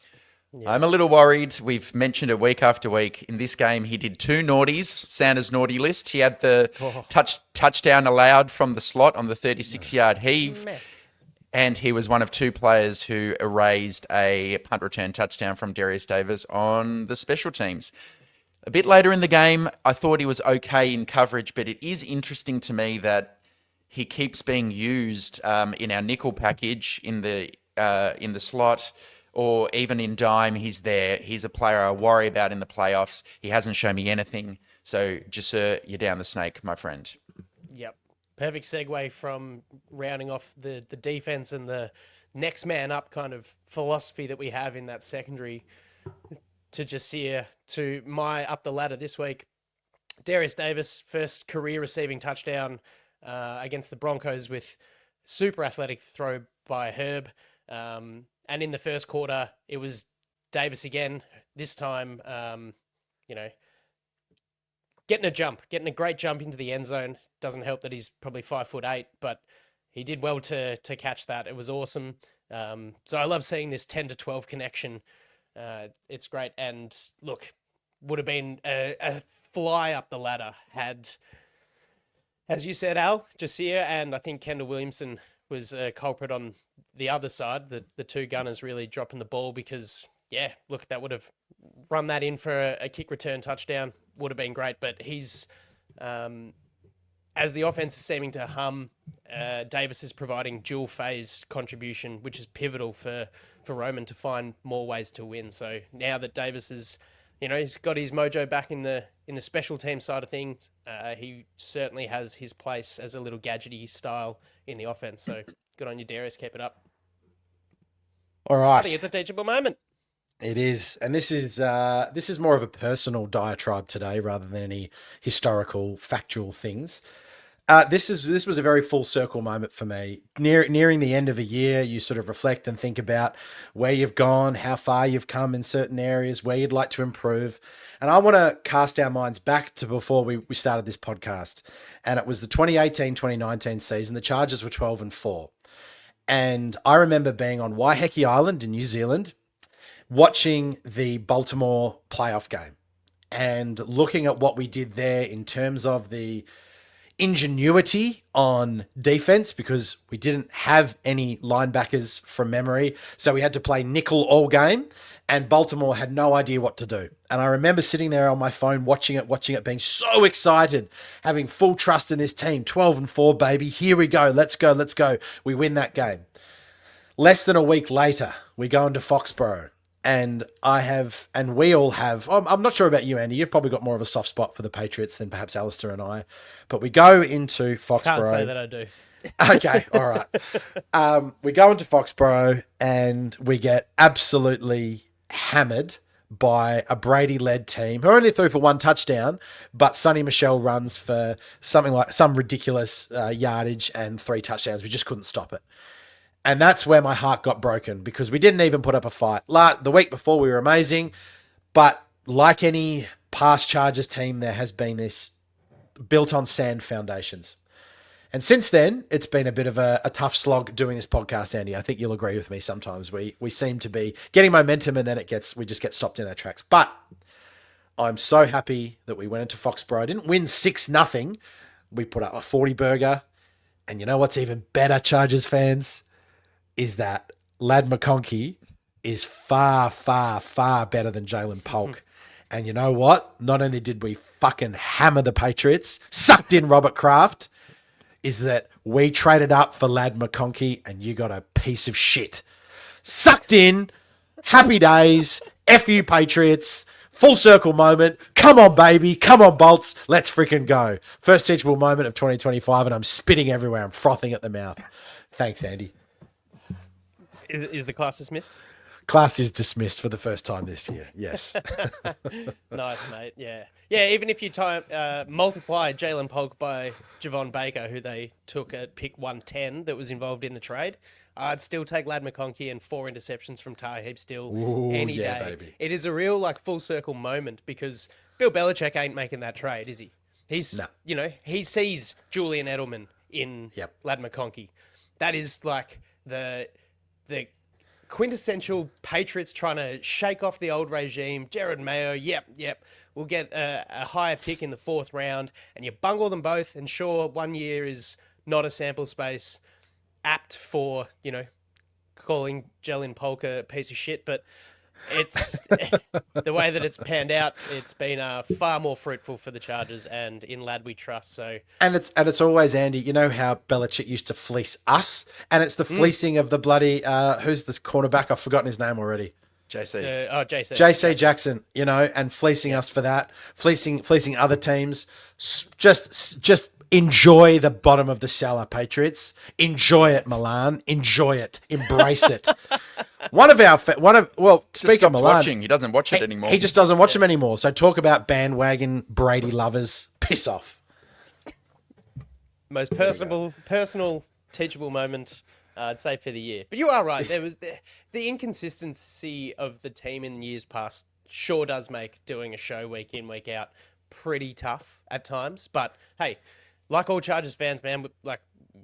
I'm a little worried. We've mentioned it week after week. In this game, he did 2 naughties, Santa's naughty list. He had the touchdown allowed from the slot on the 36-yard heave. And he was one of 2 players who erased a punt return touchdown from Darius Davis on the special teams. A bit later in the game, I thought he was okay in coverage, but it is interesting to me that he keeps being used in our nickel package in the slot, or even in dime. He's there. He's a player I worry about in the playoffs. He hasn't shown me anything. So, Jasir, you're down the snake, my friend. Yep. Perfect segue from rounding off the defense and the next man up kind of philosophy that we have in that secondary to Jasir, to my up the ladder this week. Darius Davis, first career receiving touchdown against the Broncos with super athletic throw by Herb. And in the first quarter, it was Davis again, this time, getting a great jump into the end zone. Doesn't help that he's probably 5'8", but he did well to catch that. It was awesome. So I love seeing this 10 to 12 connection. It's great. And look, would have been a fly up the ladder had, as you said, Al, Jasir, and I think Kendall Williamson was a culprit on the other side, the 2 gunners really dropping the ball, because, yeah, look, that would have run that in for a kick return touchdown. Would have been great. But he's, as the offense is seeming to hum, Davis is providing dual phase contribution, which is pivotal for Roman to find more ways to win. So now that Davis is, he's got his mojo back in the special team side of things, he certainly has his place as a little gadgety style in the offense. So good on you, Darius. Keep it up. All right. I think it's a teachable moment. It is, and this is more of a personal diatribe today rather than any historical, factual things. This was a very full circle moment for me. Nearing the end of a year, you sort of reflect and think about where you've gone, how far you've come in certain areas, where you'd like to improve. And I want to cast our minds back to before we started this podcast. And it was the 2018-2019 season. The Chargers were 12-4. And I remember being on Waiheke Island in New Zealand, watching the Baltimore playoff game and looking at what we did there in terms of the ingenuity on defense, because we didn't have any linebackers from memory. So we had to play nickel all game, and Baltimore had no idea what to do. And I remember sitting there on my phone, watching it, being so excited, having full trust in this team. 12-4, baby. Here we go. Let's go. We win that game. Less than a week later, we go into Foxborough. And we all have, I'm not sure about you, Andy, you've probably got more of a soft spot for the Patriots than perhaps Alistair and I, but we go into Foxborough. Can't say that I do. Okay, all right. We go into Foxborough and we get absolutely hammered by a Brady-led team who only threw for 1 touchdown, but Sonny Michel runs for something like some ridiculous yardage and 3 touchdowns. We just couldn't stop it. And that's where my heart got broken, because we didn't even put up a fight. The week before, we were amazing. But like any past Chargers team, there has been this built on sand foundations. And since then, it's been a bit of a tough slog doing this podcast, Andy. I think you'll agree with me sometimes. We seem to be getting momentum, and then we just get stopped in our tracks. But I'm so happy that we went into Foxborough. I didn't win 6-0. We put up a 40 burger. And you know what's even better, Chargers fans? Is that Lad McConkey is far, far, far better than Jalen Polk. And you know what? Not only did we fucking hammer the Patriots, sucked in Robert Kraft, is that we traded up for Lad McConkey and you got a piece of shit. Sucked in, happy days, F you Patriots, full circle moment. Come on, baby. Come on, Bolts. Let's freaking go. First teachable moment of 2025, and I'm spitting everywhere. I'm frothing at the mouth. Thanks, Andy. Is the class dismissed? Class is dismissed for the first time this year. Yes. Nice, mate. Yeah. Yeah, even if you multiply Jalen Polk by Javon Baker, who they took at pick 110 that was involved in the trade, I'd still take Lad McConkey and 4 interceptions from Taheeb Still any day. Baby. It is a real full circle moment, because Bill Belichick ain't making that trade, is he? He sees Julian Edelman in Lad McConkey. That is the the quintessential Patriots trying to shake off the old regime. Jared Mayo, yep. We'll get a higher pick in the 4th round, and you bungle them both. And sure, 1 year is not a sample space apt for, calling Jalen Polka a piece of shit, but it's the way that it's panned out. It's been far more fruitful for the Chargers, and in Lad we trust. So, and it's always, Andy. You know how Belichick used to fleece us, and it's the fleecing of the bloody who's this cornerback? I've forgotten his name already. JC. JC Jackson. And fleecing us for that, fleecing other teams. Just enjoy the bottom of the cellar, Patriots. Enjoy it, Milan. Enjoy it. Embrace it. Speaking of Milan, watching. He doesn't watch it anymore. He just doesn't watch them anymore. So talk about bandwagon Brady lovers. Piss off. Most personal teachable moment, I'd say, for the year. But you are right. There was the inconsistency of the team in years past sure does make doing a show week in, week out pretty tough at times. But hey, like all Chargers fans, man,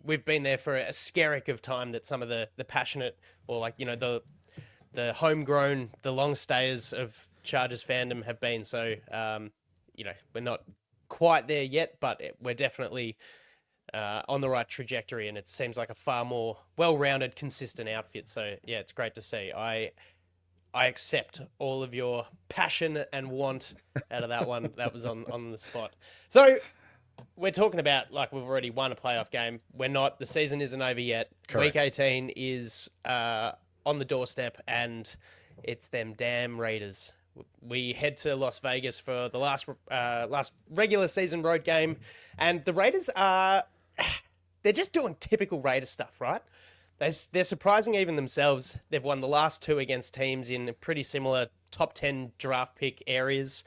we've been there for a skerrick of time that some of the passionate or the homegrown, the long stayers of Chargers fandom have been. So, we're not quite there yet, but we're definitely on the right trajectory, and it seems like a far more well-rounded, consistent outfit. So, yeah, it's great to see. I accept all of your passion and want out of that one. That was on the spot. So, we're talking about, we've already won a playoff game. We're not. The season isn't over yet. Correct. Week 18 is on the doorstep, and it's them damn Raiders. We head to Las Vegas for the last regular season road game, and the Raiders they're just doing typical Raiders stuff, right? They're surprising even themselves. They've won the last 2 against teams in pretty similar top 10 draft pick areas.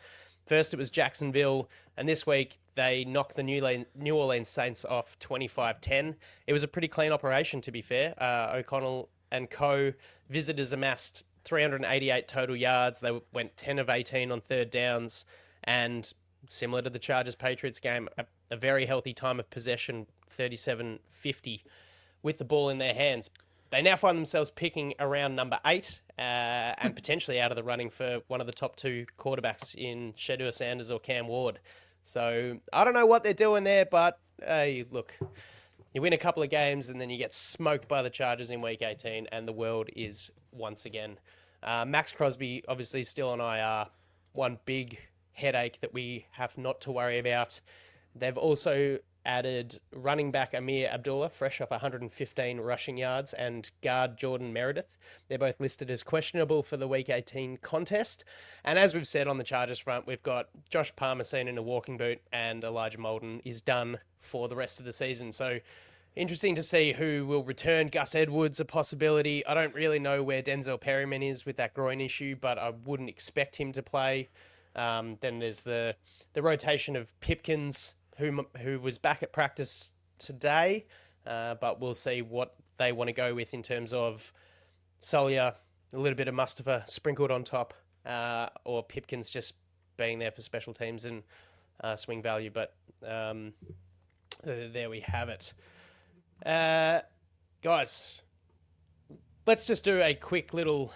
First, it was Jacksonville, and this week they knocked the New Orleans Saints off 25-10. It was a pretty clean operation, to be fair. O'Connell and co. Visitors amassed 388 total yards. They went 10 of 18 on 3rd downs, and similar to the Chargers-Patriots game, a very healthy time of possession, 37-50, with the ball in their hands. They now find themselves picking around number 8 and potentially out of the running for one of the top 2 quarterbacks in Shedeur Sanders or Cam Ward. So I don't know what they're doing there, but hey, look, you win a couple of games and then you get smoked by the Chargers in week 18 and the world is once again. Max Crosby obviously still on IR. One big headache that we have not to worry about. They've also added running back Amir Abdullah, fresh off 115 rushing yards, and guard Jordan Meredith. They're both listed as questionable for the Week 18 contest. And as we've said on the Chargers front, we've got Josh Palmer seen in a walking boot, and Elijah Molden is done for the rest of the season. So interesting to see who will return. Gus Edwards, a possibility. I don't really know where Denzel Perryman is with that groin issue, but I wouldn't expect him to play. Then there's the rotation of Pipkins, who was back at practice today, but we'll see what they want to go with in terms of Solier, a little bit of Mustafa sprinkled on top, or Pipkins just being there for special teams and swing value. But there we have it. Guys, let's just do a quick little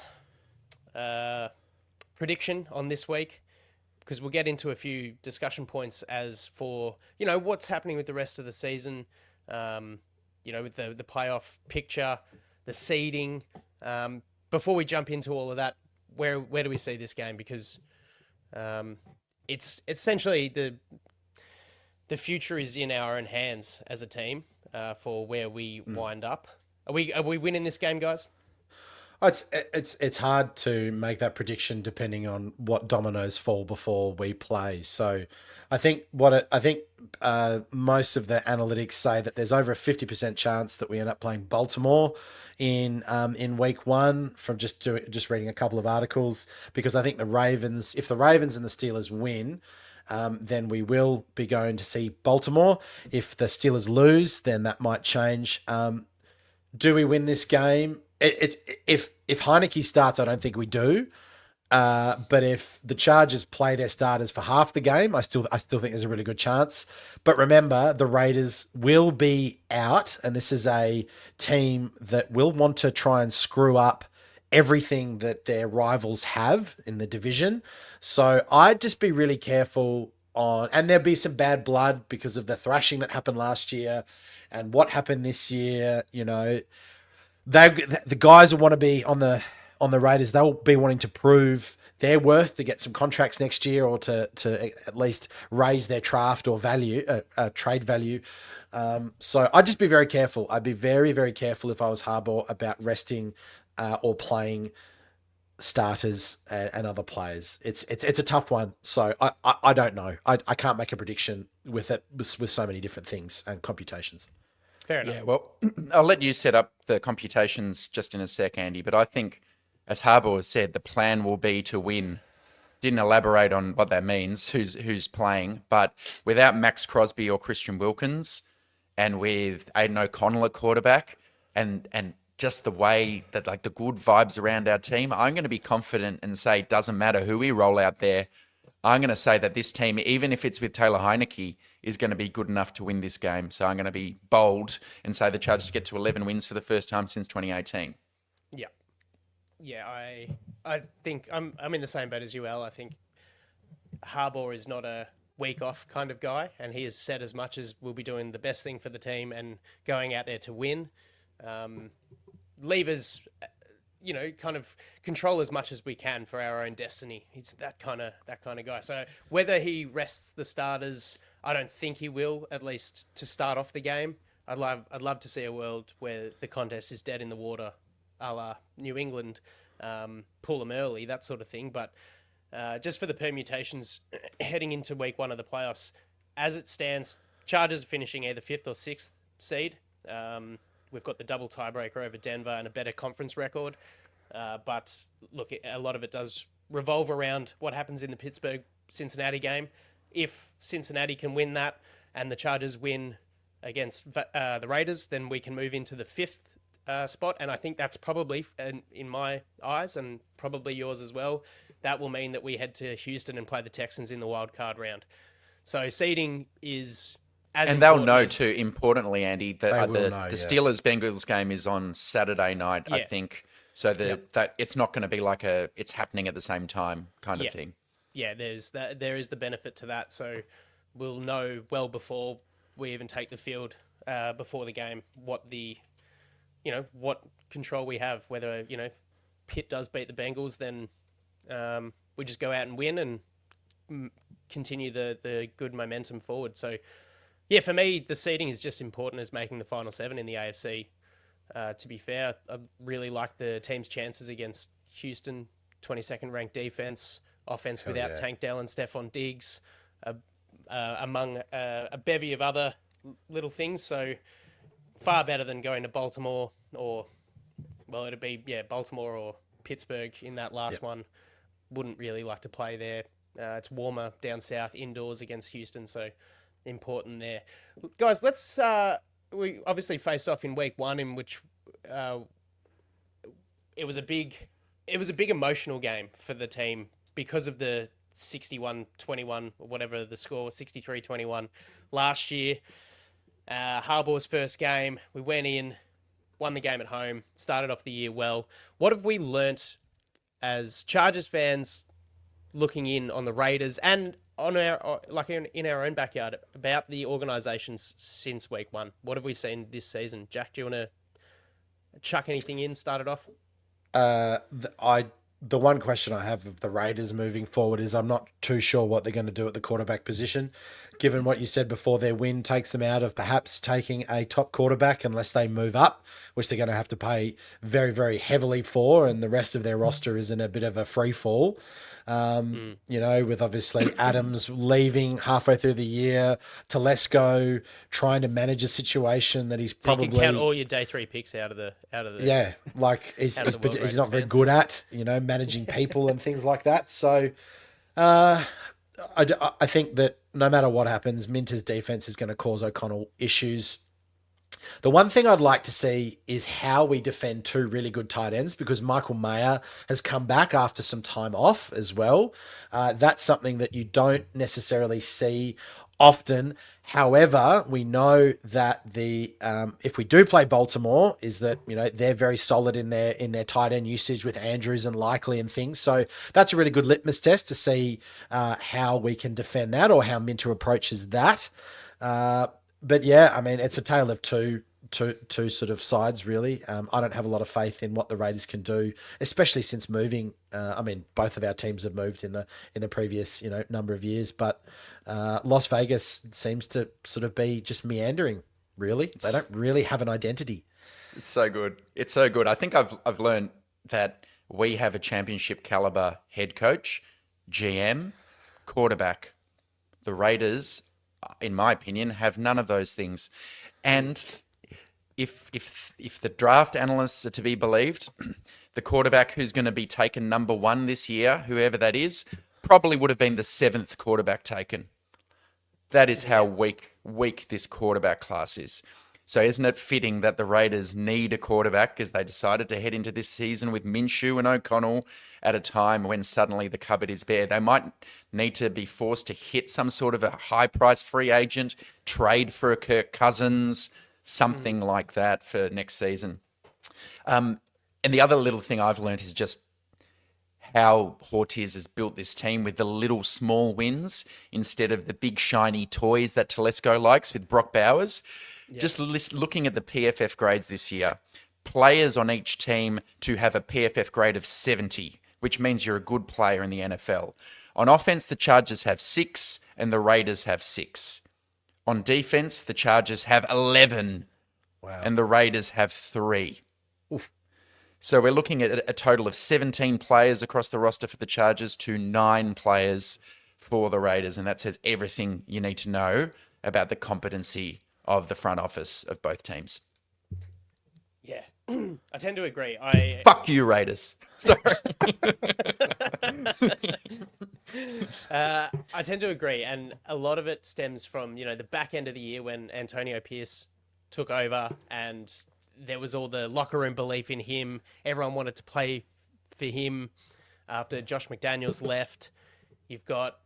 prediction on this week, because we'll get into a few discussion points as for, what's happening with the rest of the season, with the playoff picture, the seeding. Before we jump into all of that, where do we see this game? Because it's essentially the future is in our own hands as a team for where we wind up. Are we winning this game, guys? It's hard to make that prediction depending on what dominoes fall before we play. So I think most of the analytics say that there's over a 50% chance that we end up playing Baltimore in week 1 from just reading a couple of articles, because I think if the Ravens and the Steelers win, then we will be going to see Baltimore. If the Steelers lose, then that might change. Do we win this game? If Heineke starts, I don't think we do. But if the Chargers play their starters for half the game, I still think there's a really good chance. But remember, the Raiders will be out, and this is a team that will want to try and screw up everything that their rivals have in the division. So I'd just be really careful on, and there'll be some bad blood because of the thrashing that happened last year and what happened this year. You know, the guys who want to be on the Raiders, they'll be wanting to prove their worth to get some contracts next year, or to at least raise their draft or value, trade value. So I'd just be very careful. I'd be very, very careful if I was Harbaugh about resting or playing starters and other players. It's a tough one. So I don't know. I can't make a prediction with it with so many different things and computations. Fair enough. Yeah, well, I'll let you set up the computations just in a sec, Andy, but I think, as Harbaugh has said, the plan will be to win. Didn't elaborate on what that means, who's playing, but without Max Crosby or Christian Wilkins, and with Aiden O'Connell at quarterback, and just the way that, like, the good vibes around our team, I'm going to be confident and say it doesn't matter who we roll out there. I'm going to say that this team, even if it's with Taylor Heineke, is going to be good enough to win this game. So I'm going to be bold and say the Chargers get to 11 wins for the first time since 2018. Yeah. Yeah, I think I'm in the same boat as you, Al. I think Harbaugh is not a week off kind of guy, and he has said as much as we'll be doing the best thing for the team and going out there to win. Leave us, kind of control as much as we can for our own destiny. He's that kind of guy. So whether he rests the starters, I don't think he will, at least to start off the game. I'd love to see a world where the contest is dead in the water, a la New England, pull them early, that sort of thing. But just for the permutations heading into week one of the playoffs, as it stands, Chargers are finishing either 5th or 6th seed. We've got the double tiebreaker over Denver and a better conference record. But look, a lot of it does revolve around what happens in the Pittsburgh-Cincinnati game. If Cincinnati can win that and the Chargers win against the Raiders, then we can move into the 5th spot. And I think that's probably, in my eyes, and probably yours as well, that will mean that we head to Houston and play the Texans in the wild card round. So seeding is... And they'll know too, importantly, Andy, that the know, Steelers-Bengals game is on Saturday night, I think. So that it's not going to be like it's happening at the same time kind of thing. Yeah, there is the benefit to that. So we'll know well before we even take the field, before the game, what control we have. Whether, Pitt does beat the Bengals, then we just go out and win and continue the good momentum forward. So, yeah, for me, the seeding is just important as making the final 7 in the AFC. To be fair, I really like the team's chances against Houston, 22nd ranked defense, offense without Tank Dell and Stephon Diggs, among a bevy of other little things. So far better than going to Baltimore it'd be Baltimore or Pittsburgh in that last one. Wouldn't really like to play there. It's warmer down south, indoors against Houston, so important there. Guys, let's... we obviously faced off in week 1, in which it was a big emotional game for the team because of the 61-21 or whatever the score was, 63-21 last year. Harbaugh's first game, we went in, won the game at home, started off the year well. What have we learnt as Chargers fans looking in on the Raiders and on in our own backyard about the organisations since week 1? What have we seen this season? Jack, do you want to chuck anything in? Start it off. The one question I have of the Raiders moving forward is I'm not too sure what they're going to do at the quarterback position. Given what you said before, their win takes them out of perhaps taking a top quarterback unless they move up, which they're going to have to pay very, very heavily for, and the rest of their roster is in a bit of a free fall. With obviously Adams leaving halfway through the year, Telesco trying to manage a situation that he's probably... You can count all your day 3 picks out of the he's not very good at, managing people and things like that. So I think that no matter what happens, Minter's defense is going to cause O'Connell issues. The one thing I'd like to see is how we defend two really good tight ends, because Michael Mayer has come back after some time off as well. That's something that you don't necessarily see often. However, we know that if we do play Baltimore, is that they're very solid in their tight end usage with Andrews and Likely and things. So that's a really good litmus test to see how we can defend that, or how Minter approaches that. But yeah, I mean, it's a tale of two sort of sides, really. I don't have a lot of faith in what the Raiders can do, especially since moving. I mean, both of our teams have moved in the previous number of years, but Las Vegas seems to sort of be just meandering. Really, they don't really have an identity. It's so good. It's so good. I think I've learned that we have a championship caliber head coach, GM, quarterback. The Raiders, in my opinion, have none of those things. And if the draft analysts are to be believed, the quarterback who's going to be taken number 1 this year, whoever that is, probably would have been the 7th quarterback taken. That is how weak this quarterback class is. So isn't it fitting that the Raiders need a quarterback, because they decided to head into this season with Minshew and O'Connell at a time when suddenly the cupboard is bare? They might need to be forced to hit some sort of a high-price free agent, trade for a Kirk Cousins, something like that for next season. And the other little thing I've learned is just how Hortiz has built this team with the little small wins instead of the big shiny toys that Telesco likes with Brock Bowers. Yeah. Just looking at the PFF grades this year, players on each team to have a PFF grade of 70, which means you're a good player in the NFL. On offense, the Chargers have 6 and the Raiders have 6. On defense, the Chargers have 11 and the Raiders have 3. Oof. So we're looking at a total of 17 players across the roster for the Chargers to 9 players for the Raiders. And that says everything you need to know about the competency of the front office of both teams. Yeah, I tend to agree. Fuck you, Raiders. Sorry. I tend to agree, and a lot of it stems from the back end of the year when Antonio Pierce took over, and there was all the locker room belief in him. Everyone wanted to play for him after Josh McDaniels left. You've got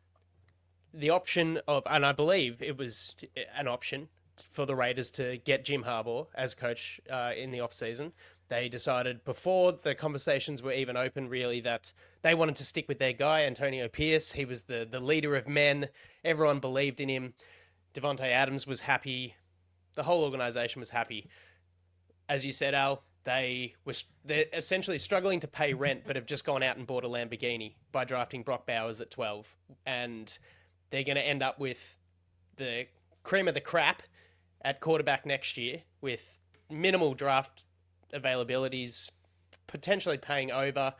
the option of, and I believe it was an option for the Raiders to get Jim Harbaugh as coach in the offseason. They decided before the conversations were even open, really, that they wanted to stick with their guy, Antonio Pierce. He was the leader of men. Everyone believed in him. Devontae Adams was happy. The whole organization was happy. As you said, Al, they're essentially struggling to pay rent, but have just gone out and bought a Lamborghini by drafting Brock Bowers at 12. And they're going to end up with the cream of the crap at quarterback next year with minimal draft availabilities, potentially paying over.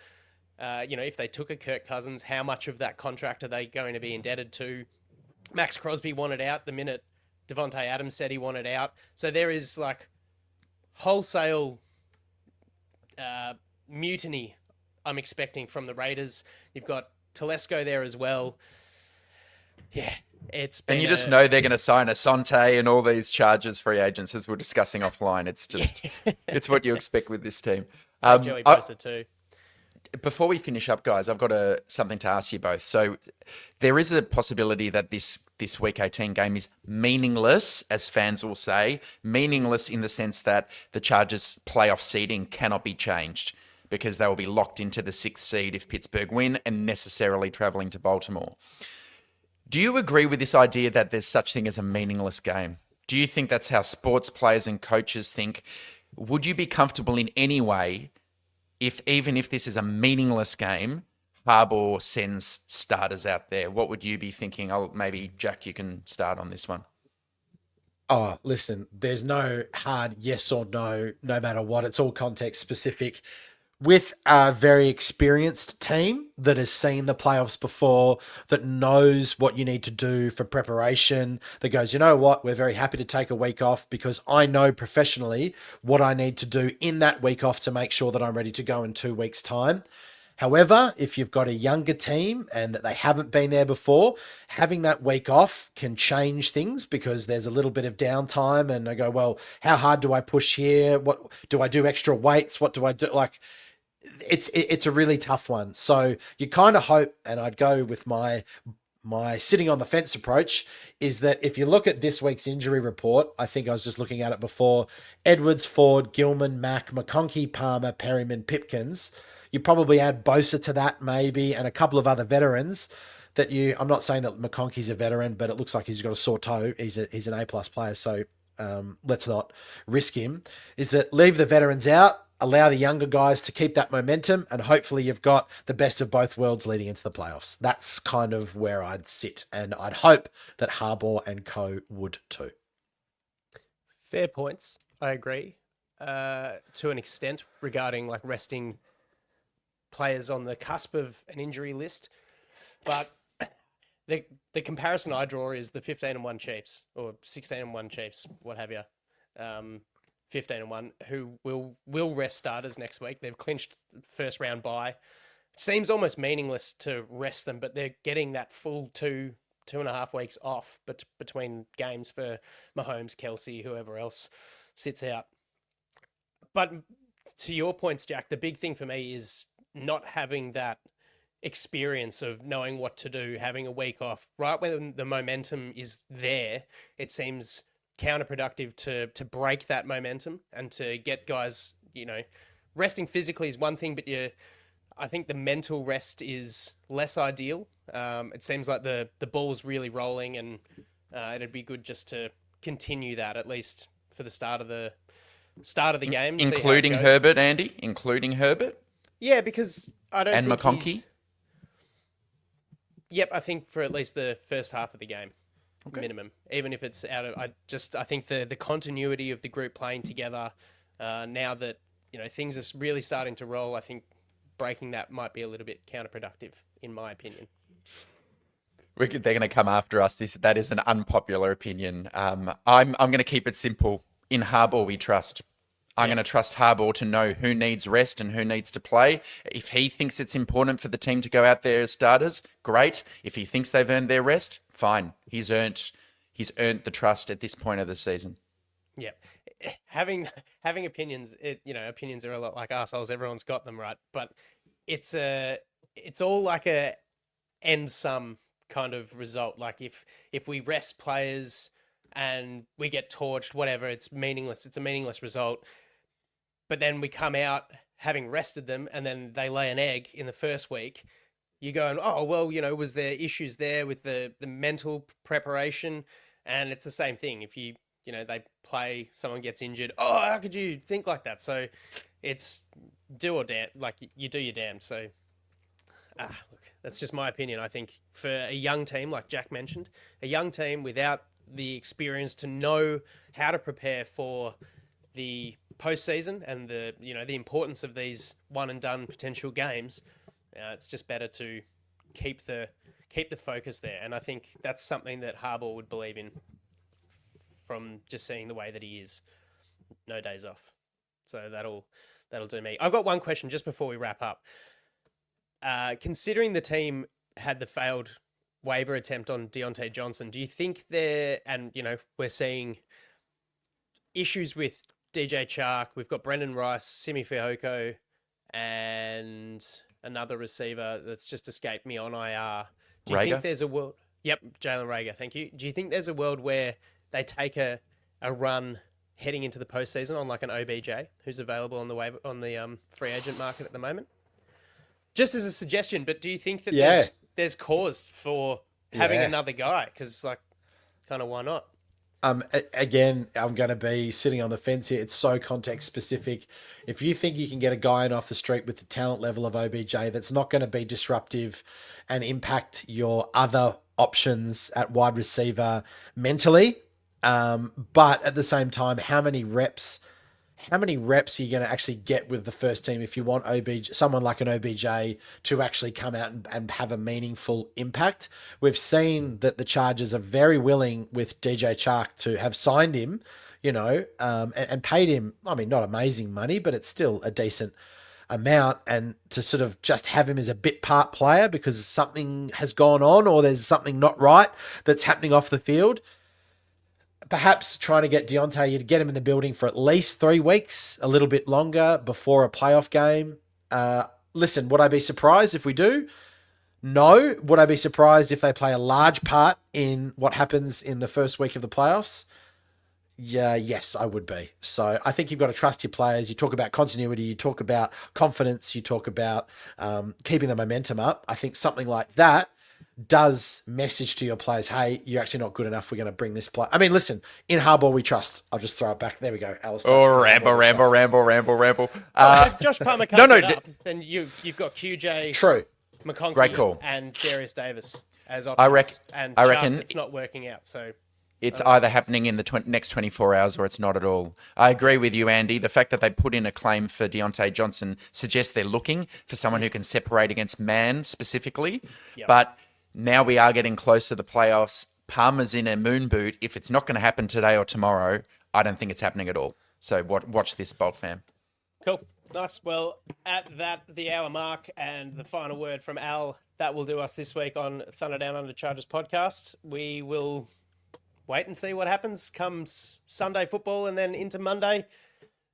If they took a Kirk Cousins, how much of that contract are they going to be indebted to? Max Crosby wanted out the minute Devontae Adams said he wanted out. So there is like wholesale mutiny I'm expecting from the Raiders. You've got Telesco there as well. Yeah, it's been. And you just know they're going to sign Asante and all these Chargers free agents, as we're discussing offline. It's just, it's what you expect with this team. Joey Bosa too. Before we finish up, guys, I've got something to ask you both. So there is a possibility that this Week 18 game is meaningless, as fans will say. Meaningless in the sense that the Chargers' playoff seeding cannot be changed because they will be locked into the 6th seed if Pittsburgh win and necessarily travelling to Baltimore. Do you agree with this idea that there's such thing as a meaningless game? Do you think that's how sports players and coaches think? Would you be comfortable in any way if, even if this is a meaningless game, Harbaugh sends starters out there? What would you be thinking? Maybe, Jack, you can start on this one. Oh, listen, there's no hard yes or no matter what. It's all context specific. With a very experienced team that has seen the playoffs before, that knows what you need to do for preparation, that goes, you know what, we're very happy to take a week off because I know professionally what I need to do in that week off to make sure that I'm ready to go in 2 weeks' time. However, if you've got a younger team and that they haven't been there before, having that week off can change things because there's a little bit of downtime and I go, well, how hard do I push here? What do I do extra weights? What do I do? Like, it's a really tough one. So you kind of hope, and I'd go with my sitting on the fence approach, is that if you look at this week's injury report, I think I was just looking at it before, Edwards, Ford, Gilman, Mack, McConkey, Palmer, Perryman, Pipkins, you probably add Bosa to that maybe, and a couple of other veterans that I'm not saying that McConkey's a veteran, but it looks like he's got a sore toe. He's an A-plus player, so let's not risk him, is that leave the veterans out, allow the younger guys to keep that momentum, and hopefully you've got the best of both worlds leading into the playoffs. That's kind of where I'd sit, and I'd hope that Harbaugh and co would too. Fair points. I agree to an extent regarding like resting players on the cusp of an injury list. But the comparison I draw is the 15-1 Chiefs or 16-1 Chiefs, what have you. 15-1, who will rest starters next week. They've clinched first round bye. It seems almost meaningless to rest them, but they're getting that full 2.5 weeks off between games for Mahomes, Kelsey, whoever else sits out. But to your points, Jack, the big thing for me is not having that experience of knowing what to do, having a week off. Right when the momentum is there, it seems counterproductive to break that momentum and to get guys, resting physically is one thing, but I think the mental rest is less ideal. It seems like the ball's really rolling, and it'd be good just to continue that at least for the start of the game, including Herbert, Andy, including Herbert. Yeah, because I don't. And think McConkey. Yep, I think for at least the first half of the game. Okay. Minimum, even if it's out of, I think the continuity of the group playing together, now that things are really starting to roll, I think breaking that might be a little bit counterproductive, in my opinion. They're going to come after us. That is an unpopular opinion. I'm going to keep it simple. In Harbaugh, we trust. I'm going to trust Harbaugh to know who needs rest and who needs to play. If he thinks it's important for the team to go out there as starters, great. If he thinks they've earned their rest, fine. He's earned the trust at this point of the season. Yeah. Having opinions, opinions are a lot like assholes. Everyone's got them, right? But it's all like a end sum kind of result. Like if we rest players and we get torched, whatever, it's meaningless. It's a meaningless result. But then we come out having rested them, and then they lay an egg in the first week. You're going, oh, well, was there issues there with the mental preparation? And it's the same thing. If they play, someone gets injured. Oh, how could you think like that? So it's do or damn, like you do your damn. So, look, that's just my opinion. I think for a young team, like Jack mentioned, a young team without the experience to know how to prepare for the postseason and the importance of these one and done potential games, it's just better to keep the focus there. And I think that's something that Harbaugh would believe in from just seeing the way that he is. No days off. So that'll do me. I've got one question just before we wrap up. Considering the team had the failed waiver attempt on Deontay Johnson, do you think we're seeing issues with DJ Chark, we've got Brendan Rice, Simi Fehoko, and another receiver that's just escaped me on IR. Do you think there's a world? Yep, Jalen Reagor, thank you. Do you think there's a world where they take a run heading into the postseason on like an OBJ who's available on the free agent market at the moment? Just as a suggestion, but do you think that there's cause for having another guy? Because kind of why not? Again, I'm going to be sitting on the fence here. It's so context specific. If you think you can get a guy in off the street with the talent level of OBJ that's not going to be disruptive and impact your other options at wide receiver mentally, but at the same time, how many reps are you going to actually get with the first team if you want someone like an OBJ to actually come out and have a meaningful impact? We've seen that the Chargers are very willing with DJ Chark to have signed him, and paid him, not amazing money, but it's still a decent amount, and to sort of just have him as a bit part player because something has gone on or there's something not right that's happening off the field. Perhaps trying to get Deontay, you'd get him in the building for at least 3 weeks, a little bit longer before a playoff game. Listen, would I be surprised if we do? No. Would I be surprised if they play a large part in what happens in the first week of the playoffs? Yeah, yes, I would be. So I think you've got to trust your players. You talk about continuity, you talk about confidence, you talk about keeping the momentum up. I think something like that does message to your players, hey, you're actually not good enough. We're going to bring this play. I mean, listen, in hardball we trust. I'll just throw it back. There we go, Alistair. Oh, ramble. If Josh Palmer can't get up, then you've got QJ, True, McConkey, Great call. and Darius Davis as options. I reckon it's not working out. So it's either happening in the next 24 hours or it's not at all. I agree with you, Andy. The fact that they put in a claim for Deontay Johnson suggests they're looking for someone who can separate against man specifically. Yep. But now we are getting close to the playoffs. Palmer's in a moon boot. If it's not going to happen today or tomorrow, I don't think it's happening at all. So watch this, BoltFam. Cool. Nice. Well, at the hour mark and the final word from Al, that will do us this week on Thunder Down Under Chargers podcast. We will wait and see what happens comes Sunday football and then into Monday.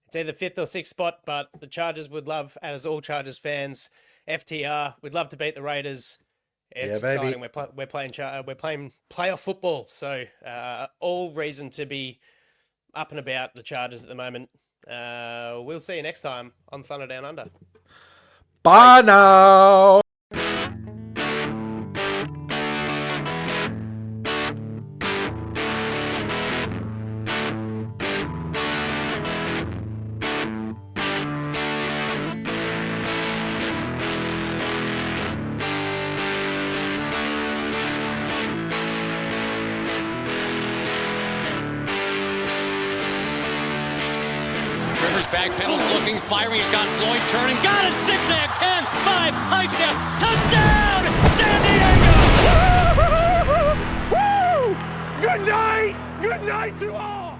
It's either 5th or 6th spot, but the Chargers would love, as all Chargers fans, FTR, we'd love to beat the Raiders. It's exciting. We're playing playoff football, so all reason to be up and about the Chargers at the moment. We'll see you next time on Thunder Down Under. Bye now. Backpedals looking, firing. He's got Floyd turning. Got it! Zigzag, 10, 5, high step, touchdown! San Diego! Woo! Good night! Good night to all!